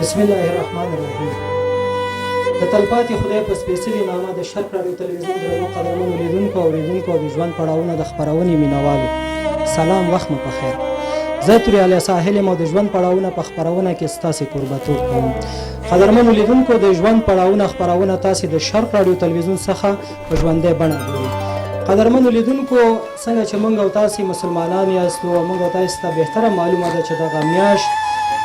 بسم الله الرحمن الرحیم. د تلپاتې خدای په سپېڅلي نامه د شرق راډیو تلویزیون درنو قدرمنو لیدونکو او اورېدونکو او د ژوند پړاوونه د خپرونې مینوالو سلام، وخت مو پخیر. زه توریالی ساحل یم او د ژوند پړاوونه په خپرونه کې ستاسې کوربتوب کوم. قدرمنو لیدونکو، د ژوند پړاوونه خپرونه تاسې د شرق راډیو تلویزیون څخه په ژوندۍ بڼه ګورئ. قدرمنو لیدونکو، څنګه چې موږ او تاسې مسلمانان یاستو او موږ او تاسې ته بهتره معلومه ده چې دغه میاشت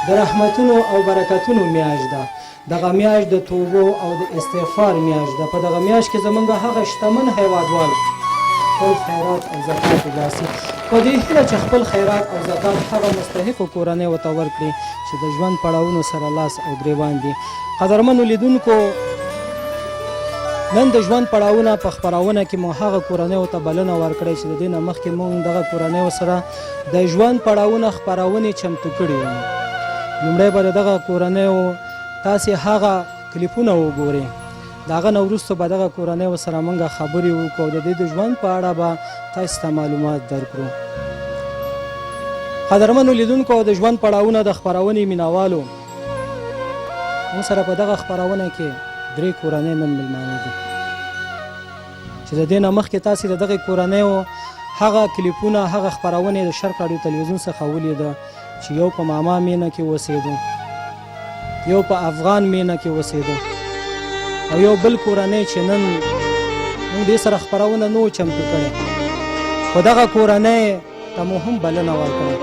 د رحمتونو او برکتونو میاشت ده. دغه میاشت د توبو او د استغفار میاشت ده. په دغه میاشت کې زموږ هغه شتمن هیوادوال خپل خیرات او زکات وباسي، په دې هیله چې خپل خیرات او زکات هغه مستحقو کورنۍ ورته ورکړي چې د ژوند پړاوونو سره لاس او ګریوان دي. قدرمنو لیدونکو، نن د ژوند پړاوونه په خپرونه کې مو هغه کورنیو ته بلنه ورکړې چې د دې نه مخکې مونږ دغه کورنیو سره د ژوند پړاوونه خپرونې چمتو کړي وو. لومړی به د دغه کورنیو تاسې هغه کلیپونه وګورئ، د هغه نه وروسته به دغه کورنیو سره موږ خبرې وکړو او د دې د ژوند په اړه به تاسې ته معلومات درکړو. قدرمنو لیدونکو او د ژوند پړاوونه د خپرونې مینوالو، موږ سره په دغه خپرونه کې 3 کورنۍ نن میلمانه دي چې د دې نه مخکې تاسې د دغې کورنیو هغه کلیپونه، هغه خپرونې د شرق راډیو تلویزیون څخه ولیده چې یو په ماما مینه کې اوسېده، یو په افغان مینه کې اوسېده او یو بل کورنۍ چې نن موږ دې سره خپرونه نه وو چمتو کړې، خو دغه کورنۍ ته مو هم بلنه ورکړې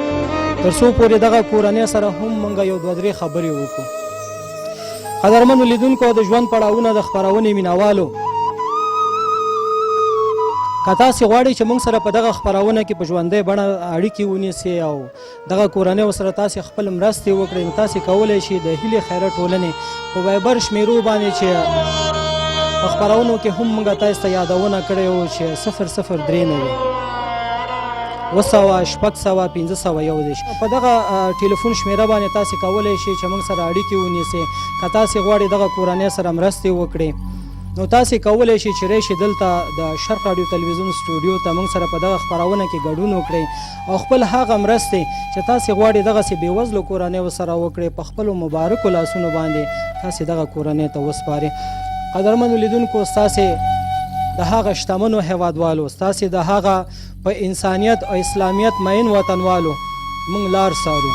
تر څو پورې دغه کورنۍ سره هم موږ یو 2-3 خبرې وکړو. قدرمنو لیدونکو، د ژوند پړاوونه د خپرونې مینوالو، که تاسې غواړئ چې موږ سره په دغه خپرونه کې په ژوندۍ بڼه اړیکې ونیسئ او دغه کورنیو سره تاسې خپل مرستې وکړئ، نو تاسې کولی شئ د هیلې خیره ټولنې په وایبر شمیرو باندې چې په خپرونو کې هم موږ تاسې ته یادونه کړې وو چې 003 900-600-501 په دغه ټلیفون شمیره باندې تاسې کولی شئ چې موږ سره اړیکې ونیسئ. که تاسې غواړئ دغه کورنۍ سره مرستې وکړئ، نو تاسې کولی شئ چې راشئ دلته د شرق راډیو تلویزیون سټوډیو ته موږ سره په دغه خپرونه کې ګډون وکړئ او خپل هغه مرستې چې تاسې غواړئ دغسې بېوزلو کورنیو سره وکړئ په خپلو مبارکو لاسونو باندې تاسې دغه کورنۍ ته وسپارئ. قدرمنو لیدونکو، ستاسې د هغه شتمنو هیوادوالو، ستاسې د هغه په انسانیت او اسلامیت مین وطنوالو موږ لار څارو.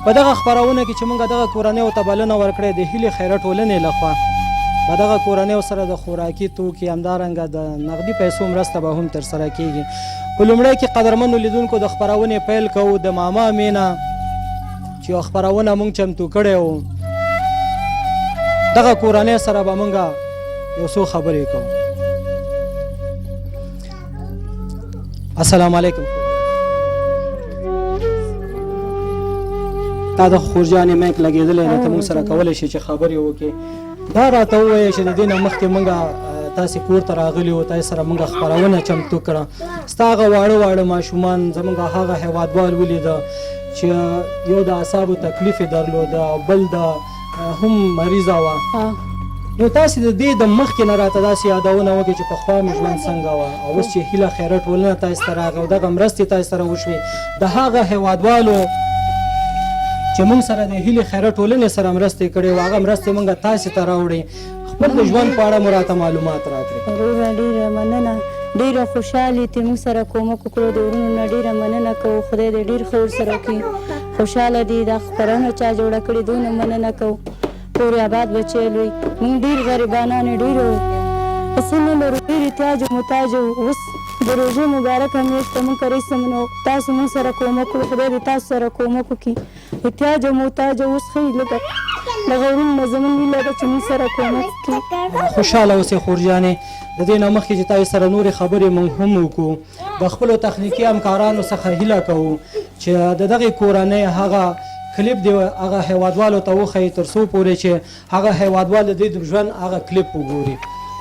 په دغه خپرونه کې چې موږ دغه کورنیو ته بلنه ورکړې د هیلې خیره ټولنې لخوا په دغه کورنیو سره د خوراکي توکي، همدارنګه د نغدي پیسو مرسته به هم ترسره کیږي. په لومړی کې قدرمنو لیدونکو د خپرونې پیل کوو د ماما مینه چې یو خپرونه موږ چمتو کړی وو. دغه کورنۍ سره به موږ یو څو خبرې کوو. السلام علیکم. تا د خورجانې میک لګېدلی دی، ته موږ سره کولی شي چې خبرې وکړې. دا راته ووایه چې د دې نه مخکې موږ تاسې کور ته راغلي وو، تاسې سره موږ خپرونه چمتو کړه. ستا هغه واړه ماشومان زموږ هغه هیوادوال ولیده چې یو د اعصابو تکلیف یې درلوده او بل د هم مریضه وه، نو تاسې د دې د مخکې نه راته داسې یادونه وکړئ چې پخوا مې ژوند څنګه وه او اوس چې هیله خیره ټولنه تاسې ته راغی او دغه مرستې تاسې سره وشوې، د هغه هیوادوالو چې موږ سره د هیلې خیره ټولنې سره مرستې کړې وو، هغه مرستې موږ تاسې ته راوړې. خپل د ژوند په اړه مو راته معلومات راکړئ. ډېره مننه، ډېره خوشحالي چې موږ سره کومک وکړو. د ورونو نه ډېره مننه کوو، خدای دې ډېر ښه ورسره وکړي. خوشحاله دي دا خپرونه چا جوړه کړې، دونه مننه کوو. پورې آباد بچی لوی، موږ ډېر غریبانان یو، ډېر څه نه لرو، ډېر احتیاج و محتاج و. اوس د روژې مبارکه میاشت ته موږ رئیسم نو تاسو موږ سره کومک وکړو، خدای دې تاسو سره کومک وکړي. احتیاج او محتاج اوس ښه لږه ورونو نه زموږ هیله ده چې موږ سره کومک وکړي. خوشحاله اوسئ خورجانې. د دې نه مخکې چې تاسو سره نورې خبرې موږ هم وکړو، د خپلو تخنیکي همکارانو څخه هیله کوو چې د دغې کورنۍ هغه کلیپ دی هغه هیوادوالو ته وښیي تر څو پورې چې هغه هیوادوال د دې د ژوند هغه کلیپ وګوري.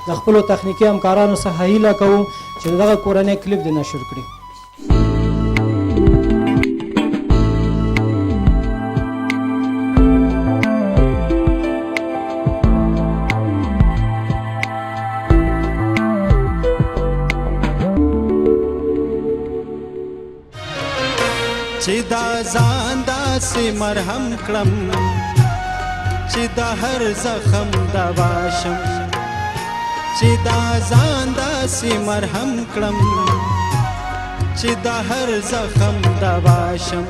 د خپلو تخنیکي همکارانو څخه هیله کوو چې دغه کورنۍ کلیپ دې نشر کړي. چې دا ځان داسې مرهم کړم چې د هر زخم دوا شم چې دا ځان داسې مرهم کړم چې د هر زخم دوا شم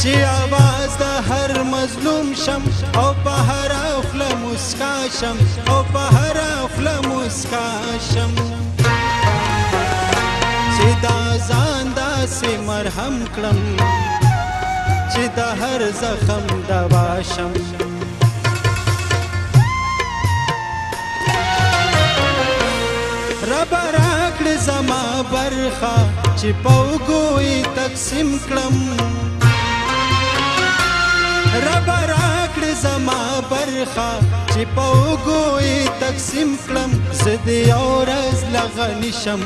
چې आवाज د هر مظلوم شم او په هر خوله مسکا شم او په هر خوله مسکا شم چې دا ځان داسې مرهم کړم چې د هر زخم دوا شم رب راکړه زما برخه چې په وګوي تقسیم کړم رب راکړه زما برخه چې په وګوي تقسیم کړم زه د یو ورځ لغني شم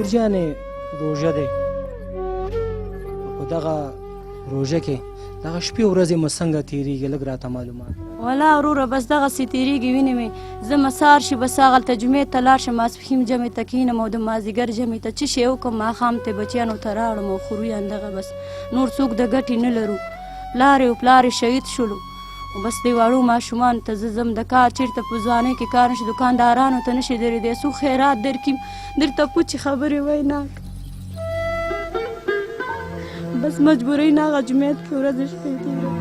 خورجانې روژه دی په دغه روژه کې دغه شپې ورځې مو څنګه تېرېږي لږ راته معلومات ولا وروره بس دغسې تېرېږي وینې مې زه مسار شي بس هغلته جمعې ته لاړ شم ماسپښین جمعې ته کښېنم او د مازدیګر جمعې ته څه شی وکړم ماښام ته بچیانو ته راوړم او خورو یې همدغه بس نور څوک د ګټې نه لرو پلار یې پلار یې شهید شولو او بس دې واړو ماشومانو ته زه ځم د کار چېرته په ځوانۍ کې کار نشي دوکاندارانو ته نشي درېدی څو خیرات درکړي درته پوچې خبرې ویناک بس مجبورۍ نه هغه جمعیت کې ورځې شپې تېروم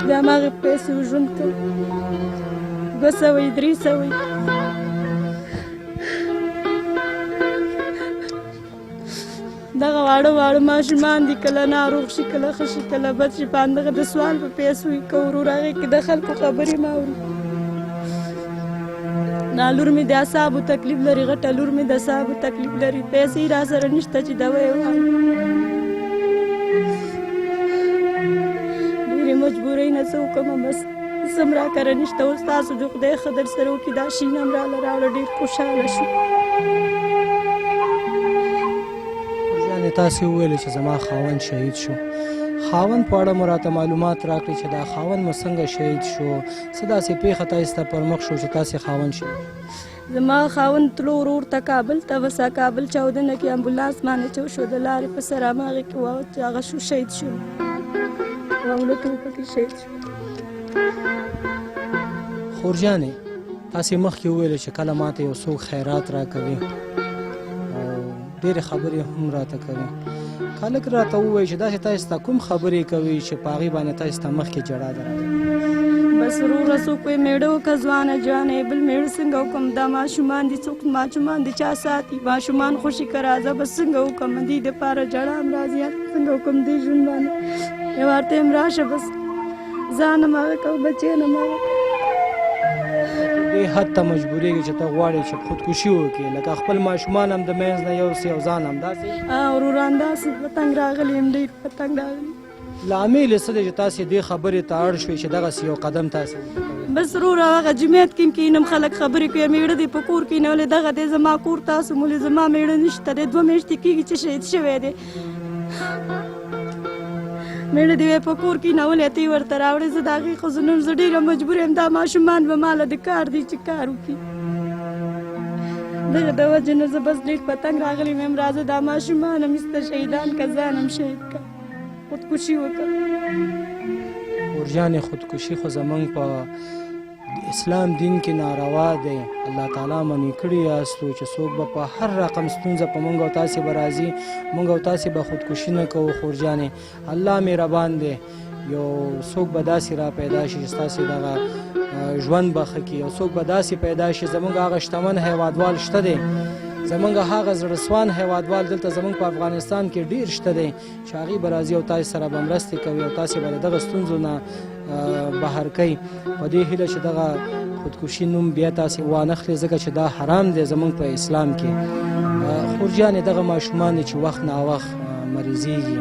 د هماغې پیسې ژوند کوم 200 300 دغه واړه ماشومان دي کله ناروغ شي کله ښه شي کله بد شي په همدغه د سوال په پیسو یې کوو ورور هغې کې د خلکو خبرې مه اوري دا لور مې د اعصابو تکلیف لري غټه لور مې د اعصابو تکلیف لري پیسې را سره نشته چې دوا یې وخورم ډېرې مجبورۍ نه څه وکړمه بس څه م راکره نشته اوس تاسو د خدای ښه در سره وکړي دا شین هم راوړه ډېر خوشحاله شو تاسې وویلې چې زما خاوند شهید شو خاوند په اړه مو راته معلومات راکړئ چې دا خاوند مو څنګه شهید شو څه داسې پېښه تاسې ته پر مخ شو چې تاسې خاوند شهید زما خاوند تلو ورور ته کابل ته بس کابل چاودنه کې امبولانس باندې چو شو د لارې په سر هماغې کې واوښت چې هغه شو شهید شو اولته پکې شهید شو. خورجانې تاسې مخکې وویل چې کله ماته یو څوک خیرات راکوي او ډېرې خبرې هم راته کوي. خلک راته ووایي چې داسې تاسې ته کوم خبرې کوي چې په هغې باندې تاسې ته مخکې ژړا ده راځي؟ بس وروره څوک وایي میړه وکړه ځوانه جانې بل میړه څنګه وکړم دا ماشومان دي څوک ماشومان دي چا ساتي ماشومان خوشي که راځه بس څنګه وکړم دې دپاره ژړا هم راځي څنګه وکړم دې ژوند باندې یو وار ته هم راشه بس ځان هم هغه کوه بچی هم هغه دې حد ته مجبورېږي چې ته غواړې چې خودکشي وکړې لکه خپل ماشومان هم د منځ نه یوسې او ځان همداسې وروره همداسې پتنګ راغلی یم ډېر پتنګ راغلی لامل یې څه دی چې تاسې دې خبرې ته اړ شوې چې دغسې یو قدم تاسې بس وروره هغه جمعیت کې کینم خلک خبرې کوي میړه دې په کور کینولی دغه دی زما کور تاسو مولې زما میړه نشته دی 2 میاشتې کېږي چې شهید شوی دی میړه دې په کور کینولی ته یې ورته راوړې زه د هغې ښځو نن زه ډېره مجبور یم دا ماشومان به ماله د کار دی چې کار وکړي دغه د وجې نه زه بس ډېر پتنګ راغلی یم راځه دا ماشومان هم ایسته شهیدان که ځان هم شهید که خودکشي وکړه. خورجانې خودکشي خو زموږ په اسلام دین کې ناروا دی. الله تعالی منع کړي یاستو چې څوک به په هر رقم ستونزه په موږ او تاسې به راځي موږ او تاسې به خودکشي نه کوو. خورجانې الله مهربان دی یو څوک به داسې را پیدا شي چې ستاسې دغه ژوند به ښه کړي یو څوک به داسې پیدا شي زموږ هغه شتمن هیوادوال شته دی زمونږ هغه زړهسوان هیوادوال دلته زمونږ په افغانستان کې ډیر شته دی چې هغې به راځي او تاسې سره به مرستې کوي او تاسې به د دغه ستونزو نه بهر کوي په دې هیله چې دغه خودکشي نوم بیا تاسې وانخلئ ځکه چې دا حرام دی زمونږ په اسلام کې. خورجانې دغه ماشومان چې وخت ناوخت مریضېږي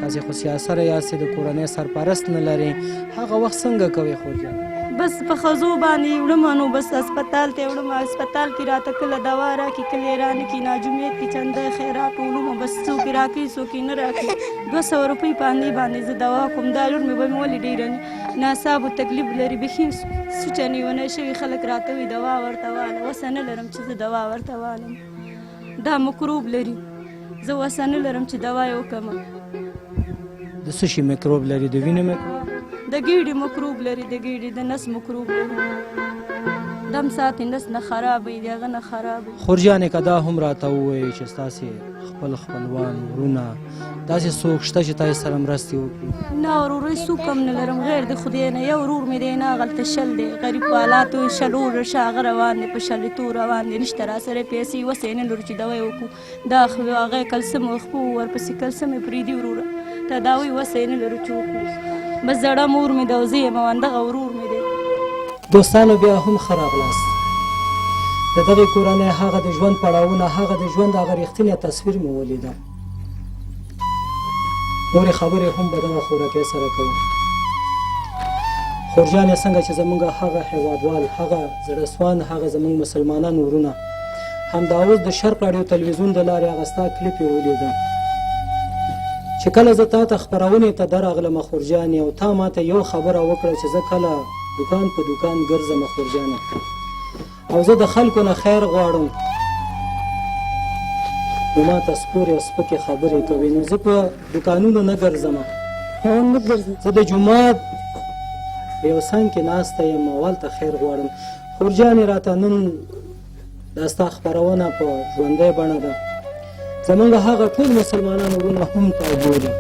تاسې خو سیاسره یاستې د کورنۍ سرپرست نه لرئ هغه وخت څنګه کوئ خورجانې؟ بس په ښځو باندې وړم نو بس هسپتال ته وړم هسپتال کې راته کله دوا راکړي کله یې رانکړي ناجومیت کې چنده خیرات وړم بس څوک یې راکړي څوک یې نه راکړي 200 روپۍ په همدې باندې زه دوا کوم دا لور مې به مې ولې ډېره ناصابو تکلیف لري بیخي سوچه نیونه شوي خلک راته وایي دوا ورته واله وسه نه لرم چې زه دوا ورته والم دا مکروب لري زه وسه نه لرم چې دوا یې وکړم. د څه شي میکروب لري؟ د وینې میکروب؟ د ګیډې مکروب لري د ګیډې د نس مکروب لري دم ساتي نس نه خراب وي د هغه نه خراب وي. خورجانې که دا هم راته ووایي چې ستاسې خپل خپلوان ورونه داسې څوک شته چې تاسې سره مرستې وکړي؟ نه ورور څوک هم نه لرم غیر د خدای نه یو ورور مې دی نه هغلته شل دی غریب په حالاتو شل ورور شه هغه روان دی په شلېتو روان دی نشته راسره پیسې وسې نه لرو چې دوا یې وکړو دا هغه کلسم خپو ورپسې کلسم یې پرېږدي وروره تداوی وسې نه لرو چې وکړو بس زړه مور مې ده او زه یم او همدغه ورور مې دی. دوستانو بیا هم ښه راغلاست. د دغې کورنۍ هغه د ژوند پړاوونه هغه د ژوند هغه رښتینی تصویر مې ولیده. نورې خبرې هم به دغه خورکۍ سره کوو. خورجانې څنګه چې زموږ هغه هیوادوال هغه زړهسوان هغه زموږ مسلمانان ورونه همدا اوس د شرق راډیو تلویزیون د لارې هغه ستا کلیپ یې ولیده چې کله زه تا ته خپرونې ته درغلم خورجانې او تا ما ته یو خبره وکړه چې زه کله دکان په دکان ګرځم خورجانې او زه د خلکو نه خیر غواړم نو ما ته سپورې او سپکې خبرې کوي نو زه په دکانونو نه ګرځم زه د جومات په یو څنګ کې ناسته یم او هلته خیر غواړم. خورجانې راته نن دا ستا خپرونه په ژوندۍ بڼه ده زمونږ هغه ټول مسلمانان ورونه هم تا ګوري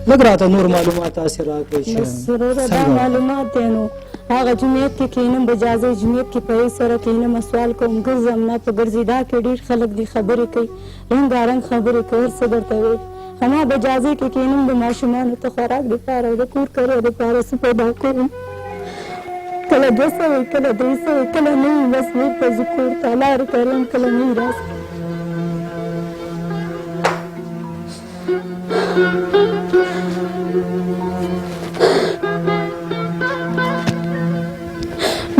لږ راته نور معلومات تاسې راکړئ چې بس وروره دا معلومات دی نو هغه جمعیت کې کینم د جازۍ جمعیت کې په هېڅ سره کینم سوال کوم ګرځم نه په ګرځېدا کې ډېر خلک دي خبرې کوي رنګارنګ خبرې کوي هر څه درته وایي همه د جازۍ کې کینم د ماشومانو ته خوراک دپاره او د کور کرو دپاره څه پیدا کوم کله 200 کله 300 کله نه وي بس بېرته زه کور ته لارې کریم کله نه وي راسه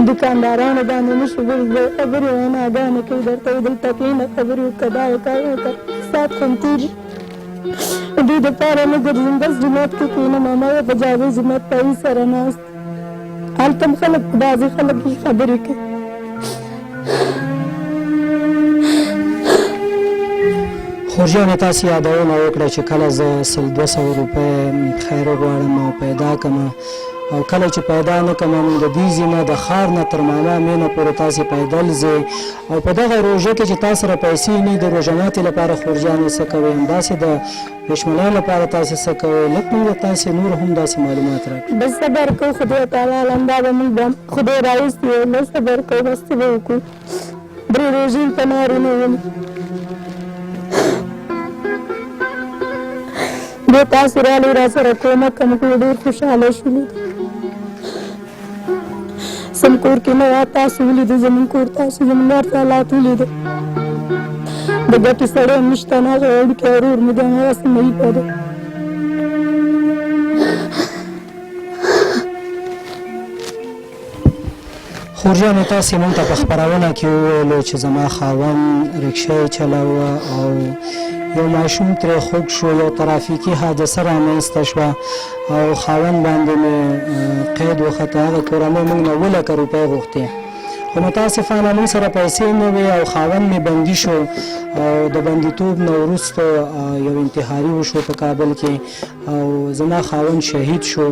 دکاندارانو باندې نشو ګرځېدی خبرې ویناګانې کوي درته وایي دلته کښېنه خبرې وکړه دا وکړه هغه وکړه ساعت هم تېري دوی دپاره نه ګرځم بس جومات کې کښېنم هماغه په جازۍ جومات پایي سره ناست هلته هم خلک بعضې خلک خبرې کوي خورجانې تاسې یادونه وکړه چې کله زه 100-200 روپۍ خیر غواړم او پیدا کړم او کله چې پیدا نه کړم نو د دې ځینه د ښار نه تر ماما مینه پورې تاسې پیدل ځئ او په دغه روژه کې چې تاسو سره پیسې نه د روژه ماتې لپاره خورجانې څه کوئ همداسې د پېشمنۍ لپاره تاسې څه کوئ لږ موږ تاسې نور هم داسې معلومات راکړئ. بس صبر کوو خدای تعالی همدا به موږ به خدای راوستي وي بس صبر کوو بس څه به وکړو 3 روژې په نارونه یم بیا تاسو راغلئ راسره کومک هم کړو ډېر خوشحاله شولو سم کور کې نه وه تاسو ولیدو زموږ کور تاسو زموږ ورته حالات ولیدو د ګټې سړی هم نشته نه هغه وړوکی ورور مې دی همغسې مهي پیدا خورجانې تاسې موږ ته په خپرونه کې وویلو چې زما خاوند رکشه یې چلوه او یو ماشوم ترې خوږ شو یو ترافیکي حادثه رامنځته شوه او خاوند باندې مې قید وخته هغه کورنۍ موږ نه 2,00,000 روپۍ غوښتې خو متاسفانه موږ سره پیسې نه وې او خاوند مې بندي شو او د بندیتوب نه وروسته یو انتحاري وشو په کابل کې او زما خاوند شهید شو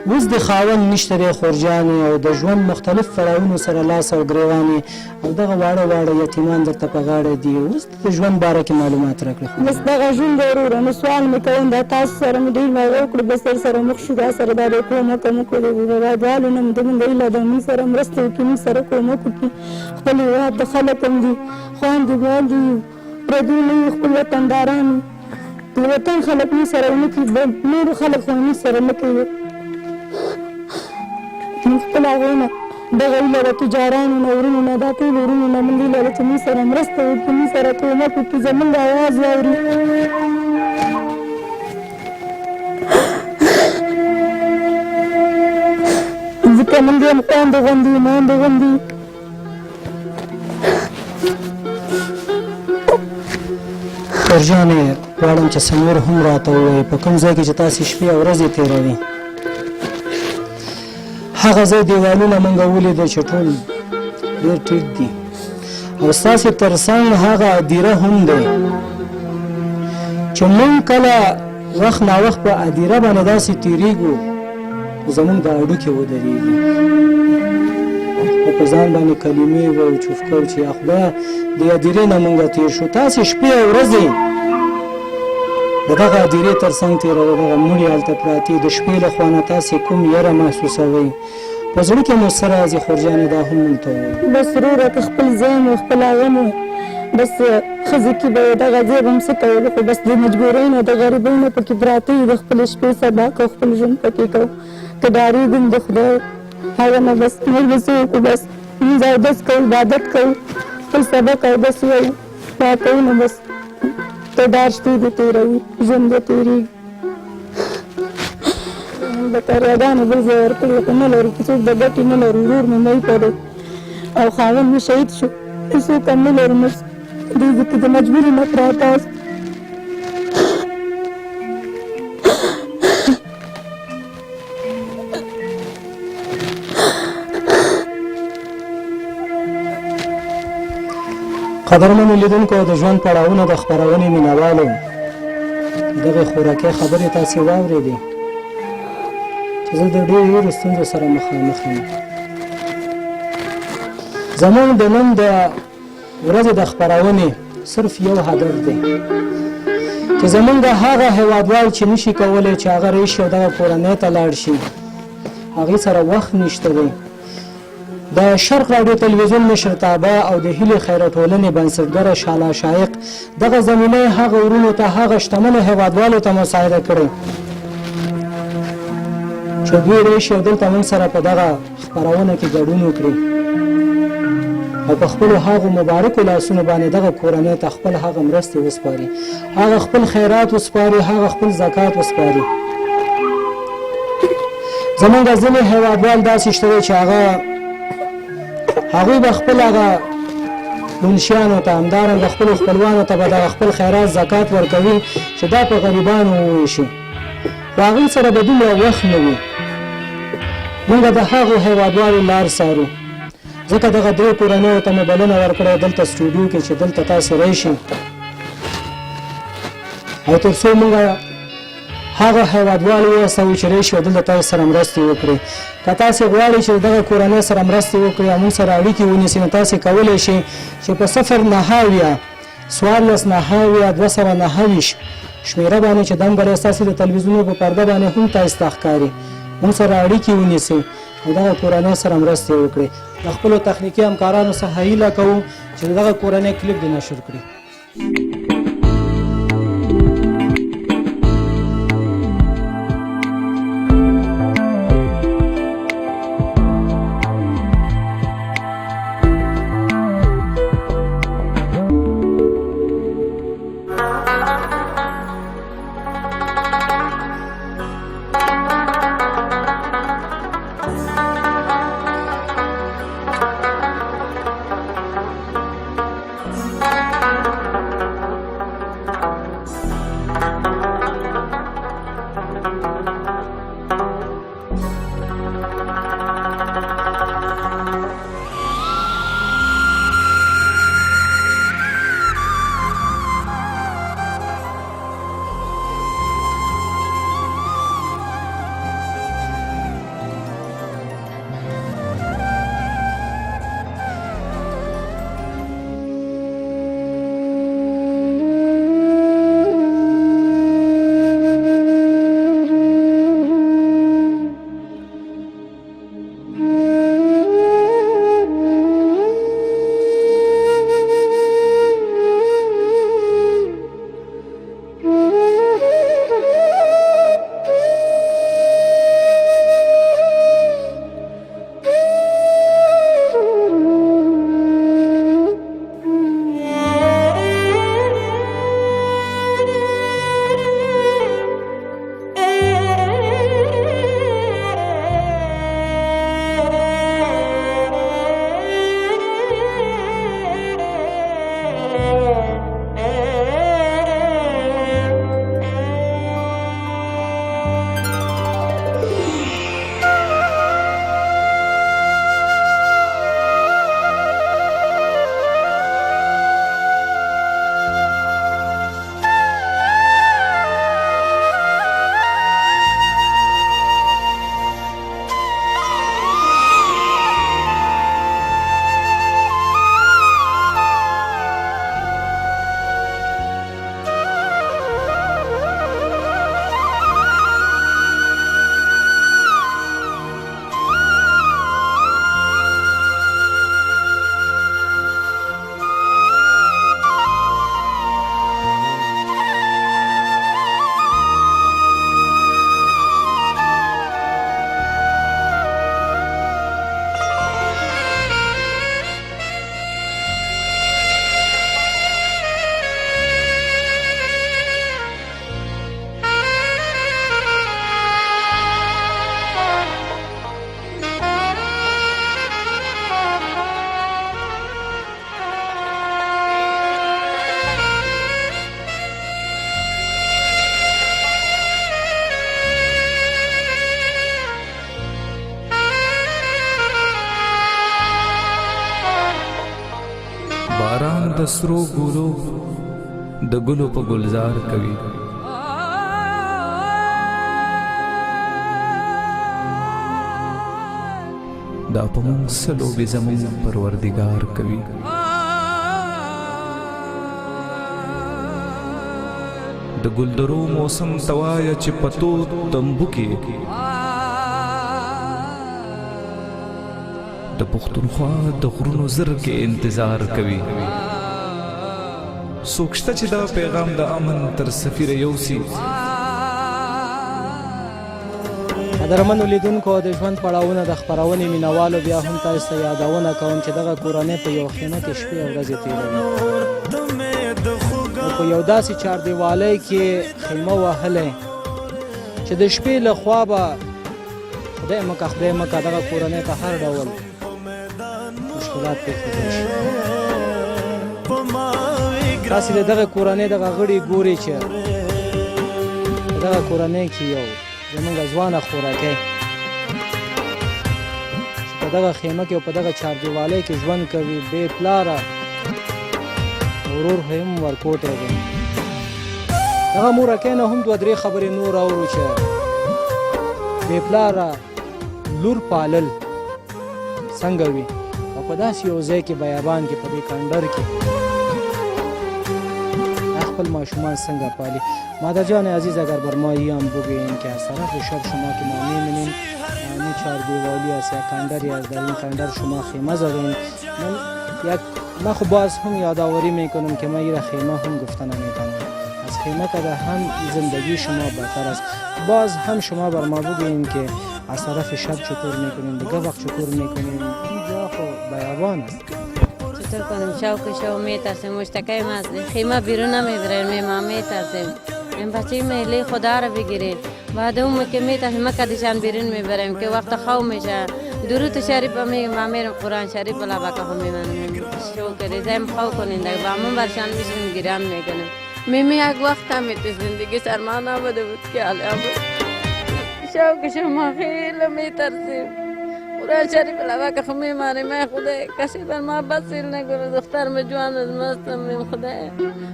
اوس د خاوند نشته دی خورجانې او د ژوند مختلف فراونو سره لاس او ګریوانې او دغه واړه واړه یتیمان درته په غاړه دي اوس د ژوند باره کې معلومات راکړه. بس دغه ژوند دی وروره نو سوال مې کوم دا تاسو سره مې ډېر مغه وکړو بس سره مخ شو دا سره دا د کومک هم وکړو رادوالو نه مې زموږ هیله ده موږ سره مرسته وکړي موږ سره کومک وکړي خپل هېواد د خلک هم دي خویندې میندې یو پردي نه وي خپل وطنداران د وطن خلک موږ سره ونه کړي نورو خلک خو موږ سره نه کوي موږ خپل هغوی نه دغه هیله د تجارانو نه ورونو نه دا ټول ورونو نه موږ هیله ده چې موږ سره مرسته وکړي موږ سره کومک وکړي زموږ اواز واوري ځکه موږ هم خویندې غوندې میندې غوندې خورجانې غواړم چې څه نور هم راته ووایي په کوم ځای کې چې تاسې شپې او ورځې تېروئ هغه ځای دیوالونه موږ ولیده چې ټول ډېر ټیټ دي او ستاسې تر څنګ هغه هدیره هم دی چې موږ کله وخت ناوخت په هدیره باندې داسې تېرېږو زموږ د هډوکې ودرېږي او په ځان باندې کلمې وایو چوفکر چې یا خدایه د هدیرې نه موږ تېر شو تاسې شپې او ورځې د دغه هدیرې تر څنګ تېروئ دغه مړي هلته پراتې د شپې له خوا نه تاسې کوم یره محسوسوئ په زړه کې مو څه راځي خورجانې دا هم موږ ته ووایئ. بس وروره که خپل ځای مو خپل هغه مو بس ښځې کې به دغه ځای به هم څه کولو خو بس د مجبورۍ نه د غریبۍ نه پکې پراته وي د خپلې شپې سبا کوو خپل ژوند پکې کوو که ډارېږو د خدای هغه نه بس موږ به څه وکړو بس لمونځ اودس کوو عبادت کوو خپل سبق اودس وایو دا کوو نو بس ته ډار شپې دې تېروي ژوند به تېرېږي د کاریاګانو بل ځای ورکړي خو نه لرو که څوک د ګټې نه لرو ورور مې مړی کړی او خاوند مې شهید شو هېڅوک هم نه لرو نو دې ځکه د مجبوري نه پراته است قدرمنو لیدونکو د ژوند پړاوونه د خپرونې مینوالو دغې خوراکۍ خبرې تاسې واورېدې چې زه د ډېرو ستونزو سره مخامخ یم زموږ د نن د ورځې د خپرونې صرف یو هدف دی چې زموږ هغه هېوادوال چې نشي کولی چې هغه راشي او دغه کورنۍ ته لاړ شي هغې سره وخت نشته دی د شرق راډیو تلویزیون مشرتابه او د هیلې خیر ټولنې بنسټګره شاله شایق دغه زمینه هغه ورونو ته هغه شتمنو هېوادوالو ته مساعده کړې چې دوی راشي او دلته موږ سره په دغه خپرونه کې ګډون وکړي او په خپلو هغو مبارکو لاسونو باندې دغه کورنۍ ته خپل هغه مرستې وسپاري هغه خپل خیرات وسپاري هغه خپل زکات وسپاري زموږ ځینې هېوادوال داسې شته دی چې هغوی به خپل هغه منشیانو ته همدارنګه خپلو خپلوانو ته به دغه خپل خیرات زکات ورکوي چې دا په غریبانو وویشي خو هغوی سره به دومره وخت نه وي موږ د هغو هېوادوالو لار څارو ځکه دغه درې کورنیو ته مې بلنه ورکړې دلته سټوډیو کې چې دلته تاسې راشئ او تر څو موږ هغه هیوادوال ووسو چې راشي او دلته تاسو سره مرستې وکړي. که تاسې غواړئ چې دغه کورنۍ سره مرستې وکړي او موږ سره اړیکې ونیسئ نو تاسې کولی شئ چې په 0 14 9 229 شمېره باندې چې د نمبر ستاسې د تلویزیون په پرده باندې هم تاسو ته ښکاري موږ سره اړیکې ونیسئ او دغه کورنۍ سره مرستې وکړي. د خپلو تخنیکي همکارانو څخه هیله کوو چې دغه کورنۍ کلیپ دې نشر کړي. باران د سرو ګلو د ګلو په گلزار کوي. دا په مونږ سلو بې زمونږ پروردګار کوي. د ګلدرو موسم توایا چې پتو تمبو کې د پښتونخوا د غرونو زر کې انتظار کوي. څوک شته چې دا پیغام د امن تر سفیر یوسي. قدرمنو لیدونکو د ژوند پړاوونه د خپرونې مینوالو بیا هم تاسو ته یادونه کوم چې دغه کورنۍ په یو خیمه کې شپې او ورځې تېروي او په یو داسې چاردیوالۍ کې خیمه وهلی چې د شپې له خوا به خدای مکه دغه کورنۍ ته هر ډول مشکلات پېښېدلی شي. تاسې د دغه کورنۍ دغه غړي ګورئ چې په دغه کورنۍ کې یو زموږ ځوانه خوراکی چې په دغه خیمه کې او په دغه چاردیوالۍ کې ژوند کوي، بې پلاره ورور هم ورکوټی دی. دغه مورکۍ نه هم دوه درې خبرې نور اورو چې بې پلاره لور پالل څنګه وي او په داسې یو ځای کې بیابان کې په دې کندر کې خپل ماشومان څنگه پالی. مادر جان عزیز اگر بر ما هم بگوییم که از طرف شب شما که ما می‌بینیم این چهار دیوالی است یا کندری است، در این کندر شما خیمه زدین. من خب باز هم یادآوری میکنم که من این خیمه هم گفته نمیتونم. از خیمه که هم زندگی شما بهتر است. باز هم شما بر ما بگوییم که از طرف شب چطور میکنیم، دیگه وقت چطور میکنیم. اینجا خب بیابان است. چطور کنیم شو میترسیم، مشتکه ما از خیمه بیرون نمیبریم، ما میترسیم. این بچه میلی خدا رو بگیریم. بعد اون که میترسیم ما کدیشان بیرون میبریم که وقت خواب میشه. درود شریف ما میرم قرآن شریف بلا بکا هم میمانیم. شو کردیم زیم خواب کنیم دیگه با همون برشان میشیم گیران میکنیم. میمی یک وقت هم تو زندگی سرما نبوده بود که حالا بود. شو که شما خیلی میترسیم. قرآن شریف بلا بکا هم میمانیم. خدا کسی بر ما بسیل نگره، دختر جوان از مستم میم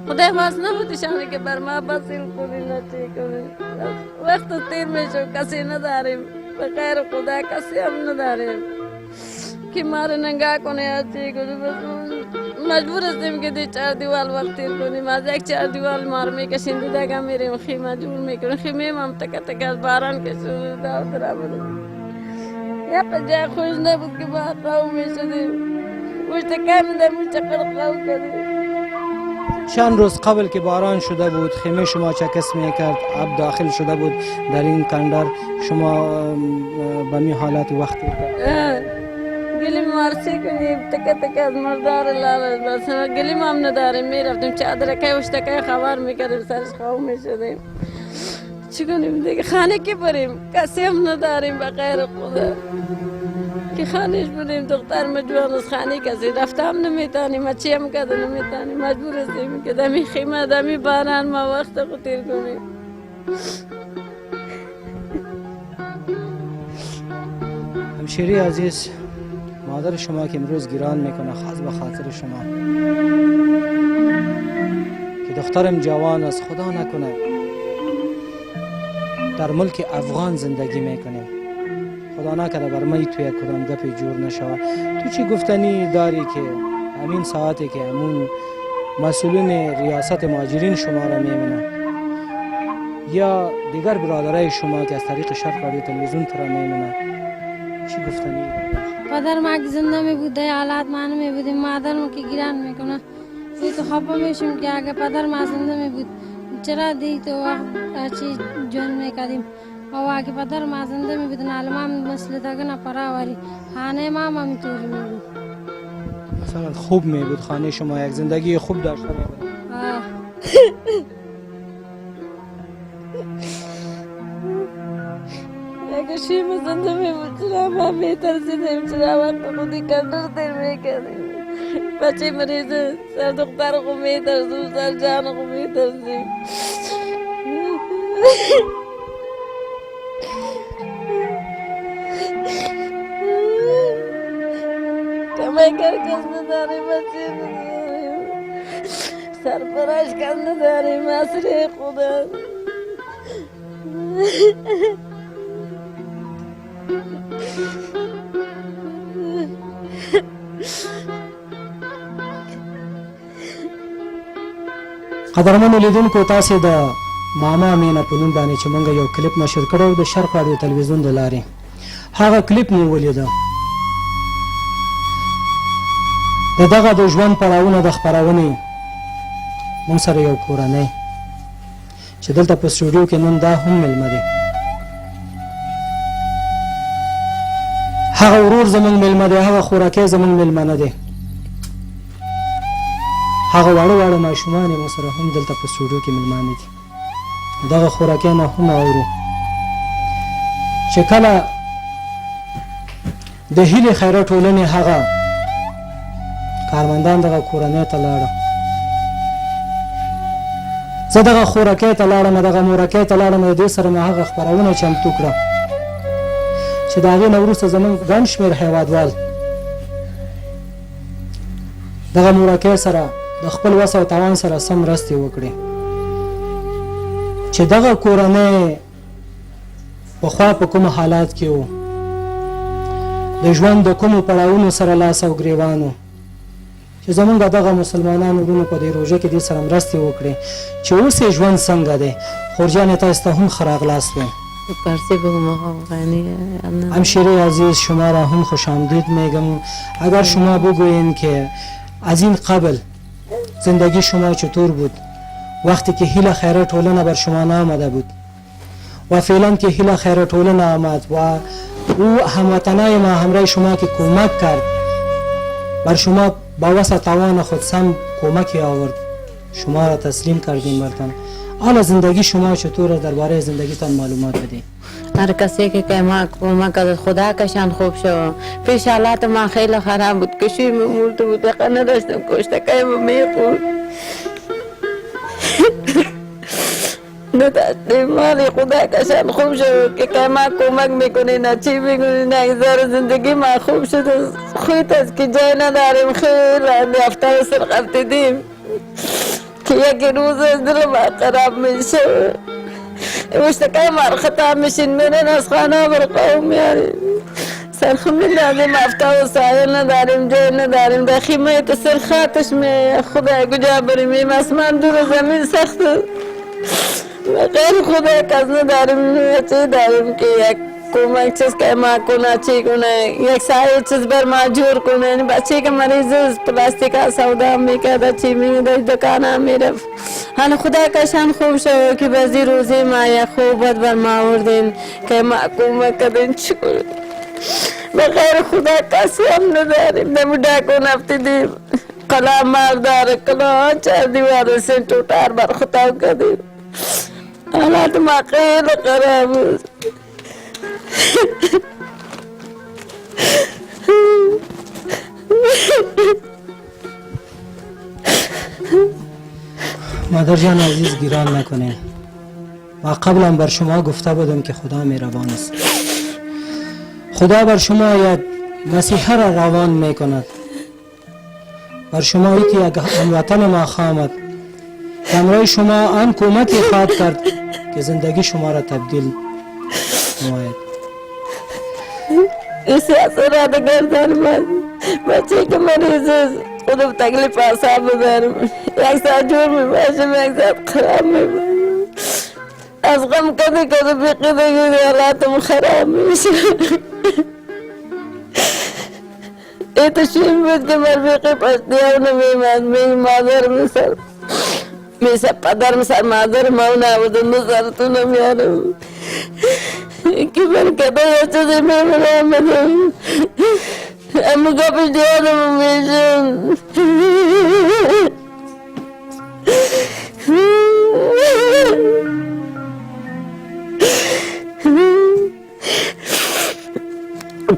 خدا خواست نبودشانه که بر ما بسیل کنی نچی کنی. وقت تیر میشو کسی نداریم، به غیر خدا کسی هم نداریم که ماره نگاه کنه یا چی کنی. بس مجبور هستیم که دی چهار دیوال وقت تیر کنیم. از یک چهار دیوال مار میکشیم دیگه میریم خیمه جور میکنیم. خیمه هم تکه تکه از باران که شروع داو درا بریم. یا پا جای خوش نبود که با قوم میشدیم. مشتکه میده مشتقل قوم کردیم. چند روز قبل که باران شده بود خیمه شما چکس میکرد، آب داخل شده بود در این کندر، شما به می حالت وقت گلیم مارسی کنیم تکه تکه از مردار لالش بس گلیم هم نداریم. میرفتیم چادر که اشتکه خبر میکردیم سرش خواب میشدیم. چی کنیم دیگه خانه که بریم کسی هم نداریم به غیر خدا که خانهش بریم. دختر مجوان از خانه کسی رفته هم نمیتانیم، چی هم کرده نمیتانیم. مجبور هستیم که دمی خیمه دمی باران ما وقت خود تیر کنیم. همشیری عزیز، مادر شما که امروز گیران میکنه خاص به خاطر شما که دخترم جوان است، خدا نکنه در ملک افغان زندگی میکنیم، خدا نکرده بر ما توی کدام گپی جور نشود. تو چی گفتنی داری که همین ساعتی که همون مسئولین ریاست مهاجرین شما را میبینن یا دیگر برادرای شما که از طریق شرق رادیو تلویزیون تو را میبینن، چی گفتنی؟ پدر ما که زنده می بوده حالات ما نمی بودیم، مادر ما که گیران میکنه توی تو خفه میشیم که اگه پدر ما زنده می بود چرا دی تو وقت چی جون میکردیم. او اگه پدر ما زنده می بودن علما مسئله داگه نپراوری خانه ما هم توری می بود. مثلا خوب می بود خانه شما، یک زندگی خوب داشته می بود. اگه شیم زنده می بود چرا ما میترسیدیم، چرا وقت خودی کندر تیر میکردیم. بچه مریضه سر دختر خود میترسیم، سر جان خود میترسیم. کمه کر کس نداریم، بچه نداریم، سرپراش کس نداریم، اصلی خدا. قدرمنو لیدونکو، تاسې د ماما مینه په نوم باندې چې موږ یو کلیپ نشر کړی د شرق رادیو تلویزیون د لارې، هغه کلیپ مې ولیده. د دغه د ژوند پړاوونه د خپرونې موږ سره یو کورنۍ چې دلته په سټوډیو کې نن دا هم مېلمه دی. هغه ورور زموږ مېلمه دی، هغه خوراکی زموږ مېلمه نه دی، هغه واړه واړه ماشومان یې مو سره هم دلته په سټوډیو کې مېلمانه دي. دغه خوراکی نه هم اورو چې کله د هیلې خیره ټولنې هغه کارمندان دغه کورنۍ ته لاړه، زه دغه خوراکی ته لاړم، دغه مورکۍ ته لاړم، د دې سره مې هغه خپرونه چمتو کړه چې د هغې نه وروسته زموږ ګڼ شمېر هیوادوال دغه مورکۍ سره د خپل وس او توان سره سم مرستې وکړي. چې دغه کورنۍ پخوا په کوم حالات کې وو، د ژوند د کومو پړاوونو سره لاس او ګریوان وو، چې زمونږ دغه مسلمانانو وروڼو په دې روژه کې دې سره مرستې وکړې چې اوس یې ژوند څنګه دی. خورجانې تاسو ته هم ښه راغلاست ویم. پارسی بگم آقا غنی همشیره عزیز شما را هم خوش آمدید میگم. اگر شما بگویین که از این قبل زندگی شما چطور بود وقتی که هیله خیره ټولنه بر شما نامده بود و فعلا که هیله خیره ټولنه آمد و او هموطنای ما همراه شما که کمک کرد بر شما با وسع توان خود سم کمکی آورد، شما را تسلیم کردیم برتن. حالا زندگی شما چطوره؟ درباره زندگیتان معلومات بدید. هر کسی که ما کمک از خدا کشان خوب شو. پیش حالات ما خیلی خراب بود، کشی مرده بود، دقیقا نداشتم کشتکای ما میخورد نداشتیم. مالی خدا کشان خوب شو که ما کمک میکنی نه چی میکنی نه اگزار زندگی ما خوب شد. خود از که جای نداریم، خیلی هفته سر قرتیدیم که یکی روز از دل ما خراب میشه. مشتکای ما خطا میشین میرن از خانه بر قوم یاری سرخمی لازم هفته و سایل نداریم، جای نداریم. در خیمه تو سر خاتش می خدا کجا بریم، اسمان دور زمین سخت غیر خدا کس نداریم. چی داریم که یک کمک چیز که ما کنه چی کنه، یک سایه چیز بر ما جور کنه. بچه که مریض پلاستیک ها سودا میکرده چی میگه دکان ها میرفت. حالا خدا کشان خوب شو که بازی روزی ما یک خوبت بر ما آوردین که ما کمک کردین. چی کنیم بغیر خدا کسی هم نداریم. نمو ڈاکون افتیدیم قلعه ماردار قلعه 4 دیوار سے ٹوٹار بر خطا کردیم. حالات ما خیلی خراب بود. مادر جان عزیز گیران نکنین. ما قبلا بر شما گفته بودم که خدا مهربان است. خدا بر شما یک مسیحه را روان می کند. بر شما یکی یک هموطن ما خامد همراه شما آن کمکی خواهد کرد که زندگی شما را تبدیل نماید. इसे असर आता करता बच्चे के मरीज खुद तकलीफ आसाब एक साथ जोर में बाशे में एक साथ खराब में از غم کدی کدی بیقی دیگی حالاتم خراب میشه. ایتا شیم بود که من بیقی پشتی اونو میمد می مادر میسر میسر پدر میسر مادر ماونه بودن میسر تو نمیارم که من کده یا چیزی میمونم اما کپش دیادم میشم.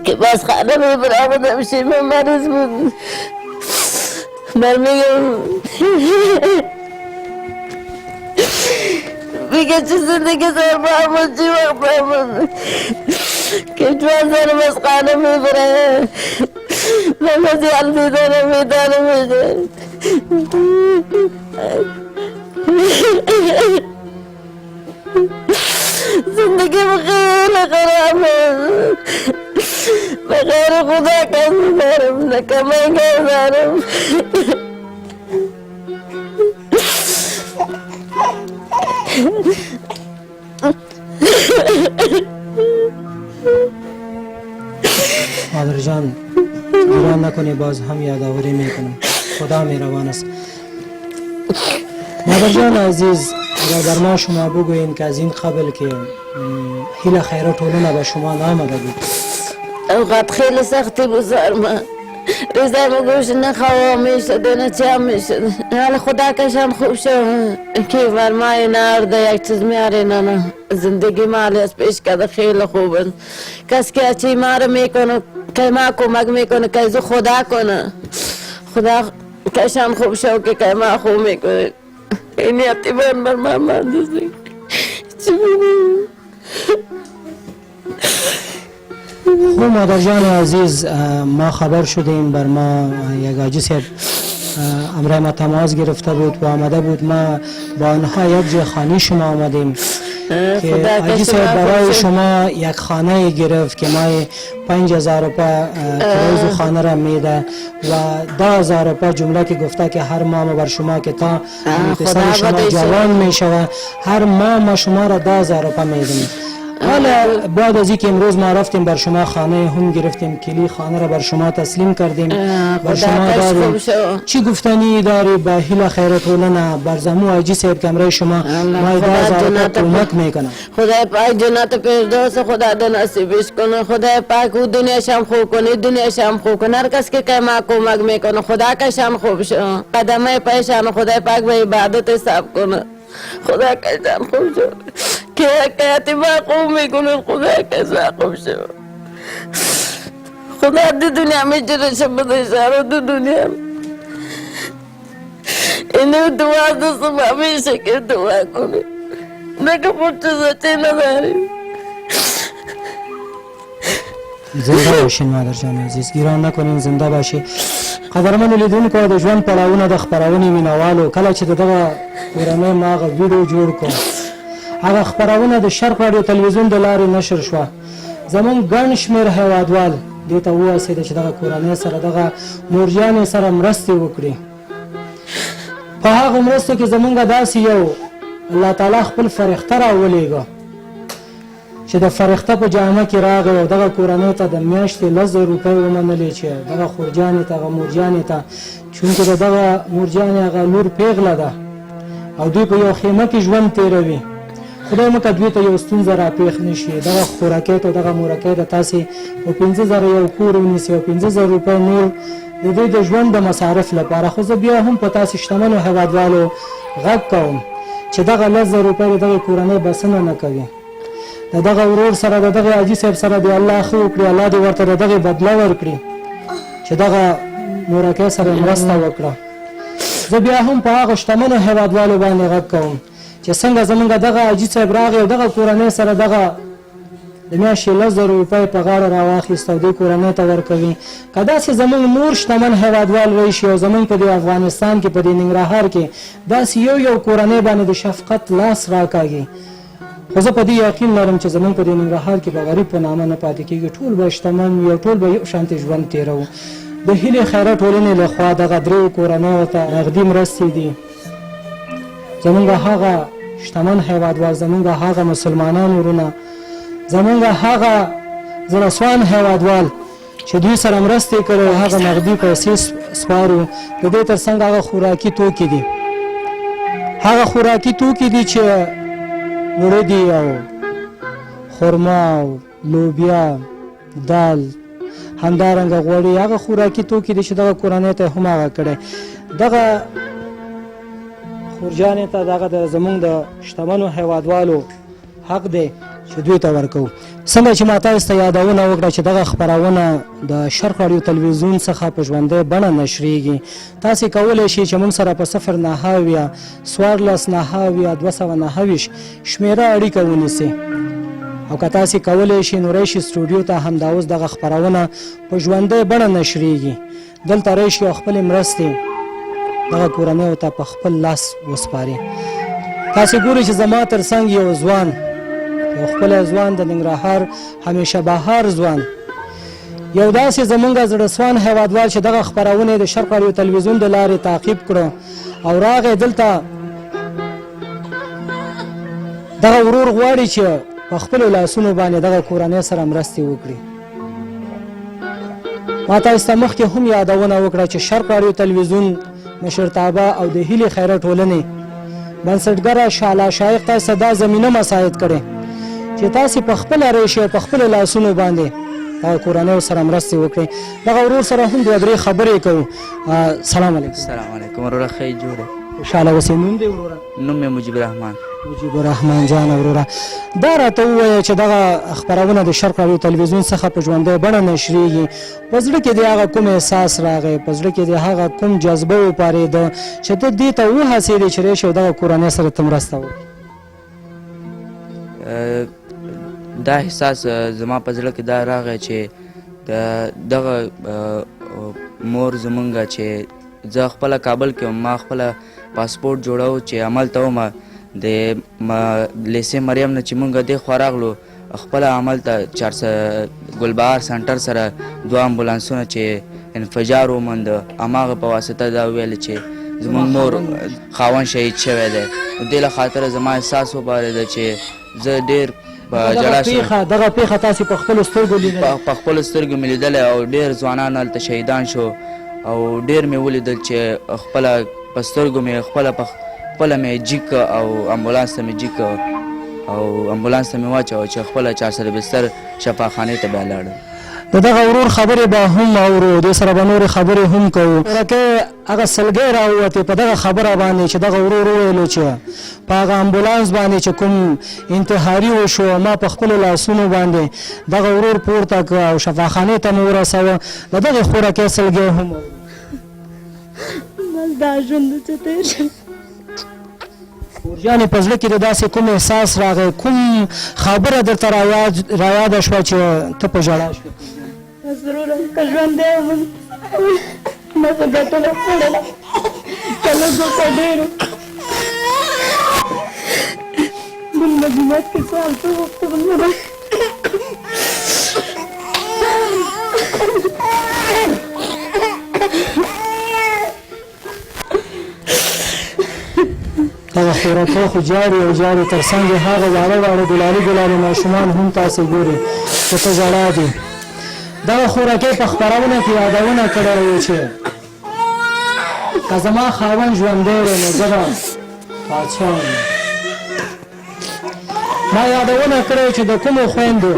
که باز خانه میبرامدم شیمه مریض بود. من میگم میگه چه زندگی سر بامون چی وقت بامون که جوان سرم از خانه میبره من مزیال دیدانم میدانم میشه. زندگی خیلی خرابه. بغیر خدا کس ندارم نه کمای کس دارم. مادر جان گمان نکنی باز هم یادآوری میکنم. خدا مهربان است. مادر جان عزیز اگر در ما شما بگوین که از این قبل که هیله خیره ټولنه به شما نامده بود اوقات خیلی سختی بود سر من. ریزه مگوش نخواه میشد نه چه میشد. حال خدا کشم خوب شد که فرمای نرده یک چیز میاره نه زندگی مالی از پیش کرده خیلی خوبه. کس که اچی ماره میکنه که ما کمک میکنه که از خدا کنه. خدا کشم خوب شد که ما خوب میکنه. این یتیمان بر ما ماندازی چی بگیم. خب مادر جان عزیز ما خبر شدیم بر ما یک آجی صاحب امرای ما تماس گرفته بود و آمده بود. ما با آنها یک جای خانه شما آمدیم که حاجی صاحب برای شما یک خانه گرفت که ما 5000 روپه کرایه خانه را میده و 10000 روپه جمله که گفته که هر ماه بر شما که تا پسر شما جوان میشود هر ماه ما شما را 10000 روپه میدیم. حالا بعد از اینکه امروز ما رفتیم بر شما خانه هم گرفتیم کلی خانه را بر شما تسلیم کردیم بر شما داریم. چی گفتنی داری به هیل خیرات ولنه بر زمو حاجی صاحب کمره شما ما 10000 کمک میکنم. خدای پاک جنت فردوس خدا د نصیبش کنه. خدای پاک او دنیاش هم خوب کنه دنیاش هم خوب کنه. هر کس که ما کمک میکنه خدا کا شان خوب شو. قدمه پیشان خدای پاک به عبادت حساب کنه. خدا کا شان خوب شو که اتباع خوب میکنه. خدا کا خوب شو. خدا د دنیا میں جره شبد اشاره د دنیا اینو دعا د سبا همیشه که دعا کنه نکه پوچه زچه نداری. زنده باشین مادر جان عزیز، گیران نکنین، زنده باشی. قدرمن لیدونکو د ژوند پړاوونه د خپرونې مینوالو کله چې دغه کورنۍ ما هغه ویډیو جوړ کړ هغه خپرونه د شرق راډیو تلویزیون د لارې نشر شوه. زمونږ ګڼ شمېر هیوادوال دې ته وهڅېده چې دغه کورنۍ سره دغه مورجانې سره مرستې وکړي. په هغه مرستو کې زمونږ داسې یو الله تعالی خپل فرښته راولېږه چې د فرښته په جامه کې راغی او دغه کورنۍ ته د میاشتې 10,000 روپۍ ومنلې چې دغه خورجانې ته هغه مورجانې ته چونکې د دغه مورجانې هغه لور پیغله ده او دوی په یو خیمه کې ژوند تېروي. خدای مکه دوی ته یو ستونزه راپېښ نه شي. دغه خوراکۍ ته دغه مورکۍ د تاسې په 15,000 یو کور ونیسي او 15,000 روپۍ نور د دوی د ژوند د مصارف لپاره. خو زه بیا هم په تاسې شتمنو هیوادوالو غږ کوم چې دغه 10,000 روپۍ د دغې کورنۍ بسنه نه کوي. د دغه ورور سره د دغه حاجي صاحب سره دی الله ښه وکړي، الله دې ورته د دغې بدله ورکړي چې دغه مورکۍ سره مرسته وکړه. زه بیا هم په هغه شتمنو هیوادوالو باندې غږ کوم چې څنګه زمونږ دغه حاجي صاحب راغی او دغه کورنۍ سره دغه د میاشتې 10,000 روپۍ په غاړه راواخیست او دې کورنۍ ته ورکوي. که داسې زمونږ نور شتمن هیوادوال وایشي او زمونږ په دې افغانستان کې په دې ننګرهار کې داسې یو کورنۍ باندې د شفقت لاس راکاږي، خو زه په دې یقین لرم چې زمونږ په دې ننګرهار کې به غریب په نامه نه پاتې کېږي. ټول به شتمن وي او ټول به یو شانتې ژوند تېروو. د هیلې خیرات ټولنې لخوا دغه 3 کورنیو ته نغدي مرستې دي. زمونږ هغه شتمن هیوادوال، زمونږ هغه مسلمانان ورونه، زمونږ هغه زړهسوان هیوادوال چې دوی سره مرستې کړې هغه نغدي پیسې سپارو. د دې تر څنګ هغه خوراکي توکي دي، هغه خوراکي توکي دي چې وړه دي او خرما او لوبیا دال همدارنګه غوړي هغه خوراکي توکي دي چې دغه کورنۍ ته هم هغه کړی. دغه خورجانې ته دغه د زمونږ د شتمنو هیوادوالو حق دی چې دوی ته ورکوو. څنګه چې ما تاسو ته یادونه وکړه چې دغه خپرونه د شرق راډیو تلویزیون څخه په ژوندۍ بڼه نشریږي. تاسې کولی شئ چې موږ سره په 090 1490 229 شمېره اړیکه ونیسئ او که تاسې کولی شئ نو راشئ سټوډیو ته همدا اوس دغه خپرونه په ژوندۍ بڼه نشریږي. دلته راشئ او خپلې مرستې دغه کورنیو ته په خپل لاس وسپارئ. تاسې ګورئ چې زما تر څنګ یو ځوان، یو ښکلی ځوان د ننګرهار همیشه بهار ځوان، یو داسې زمونږ زړهسوان هیوادوال چې دغه خپرونې د شرق راډیو تلویزیون د لارې تعقیب کړو او راغی دلته. دغه ورور غواړي چې په خپلو لاسونو باندې دغه کورنۍ سره مرستې وکړي. ما تاسو ته مخکې هم یادونه وکړه چې شرق راډیو تلویزیون مشرتابه او د هیلې خیرات ټولنې بنسټګره شعله شایق تاسو دا زمینه مساعد کړې چې تاسو په خپل ریشه په خپل لاسونو باندې دا کورنۍ سره مرستې وکړي. دغه ورور سره هم دوه درې خبرې کوو. سلام علیکم. سلام علیکم وروره، ښه جوړه. خوشحاله اوسې. نوم دی وروره؟ نوم مې مجیب الرحمن. مجیب الرحمن جان وروره، دا راته ووایه چې دغه خپرونه د شرق راډیو تلویزیون څخه په ژوندۍ بڼه نشریږي. په زړه کې دې هغه کوم احساس راغی، په زړه کې دې هغه کوم جذبه وپارېده چې ته دې ته وهڅېدې چې راشې او دغه کورنۍ سره ته مرسته وکړې؟ دا احساس زما په زړه کې دا راغی چې دغه مور زمونږ چې زه خپله کابل کې وم ما خپله پاسپورټ جوړو چې هلته ومه د لیسې مریم نه چې مونږ دې خوا راغلو خپله هملته ګلبهار سنټر سره 2 امبولانسونه چې انفجار وموند هماغه په واسطه دا وویل چې زمونږ مور خاوند شهید شوی دی نو دې له خاطره زما احساس وبارېده چې زه ډېر په ژړا شوم دغه پیښه تاسې په خپلو سترګو لیدلې په خپلو سترګو مې لیدلی او ډېر ځوانان هلته شهیدان شو او ډېر مې ولیدل چې خپله په سترګو مې خپله مې جیک او امبولانس ته مې جیک او امبولانس ته مې واچوه چې خپله چا سره بستر شفاخانې ته بیا لاړم د دغه ورور خبرې به هم اورو دې سره به نورې خبرې هم کوو که هغه سلګۍ راووتې په دغه خبره باندې چې دغه ورور وویلو چې په هغه امبولانس باندې چې کوم انتحاري وشو ما په خپلو لاسونو باندې دغه ورور پورته کړه او شفاخانې ته مې ورسوه د دغې خوراکۍ سلګۍ هم بس دا ژوند چې تېر شو ورجانې په زړه کې د داسې کوم احساس راغی کوم خبره درته رایاده شوه چې ته په ژړا شوې بس وروره که ژوندی وم ما خو ګټله خوړله که لږ که ډېرو بل مدینت کې سال څه وخته وروره دغه خوراکۍ خو جاري او جاري تر څنګ یې هغه واړه ګلالي ماشومان هم تاسې ګورئ چې په ژړا دي دغه خوراکۍ په خپرونه کې یادونه کړې وه چې که زما خاوند ژوندی وی نو زه به پاچا وم ما یادونه کړې چې د کومو خویندو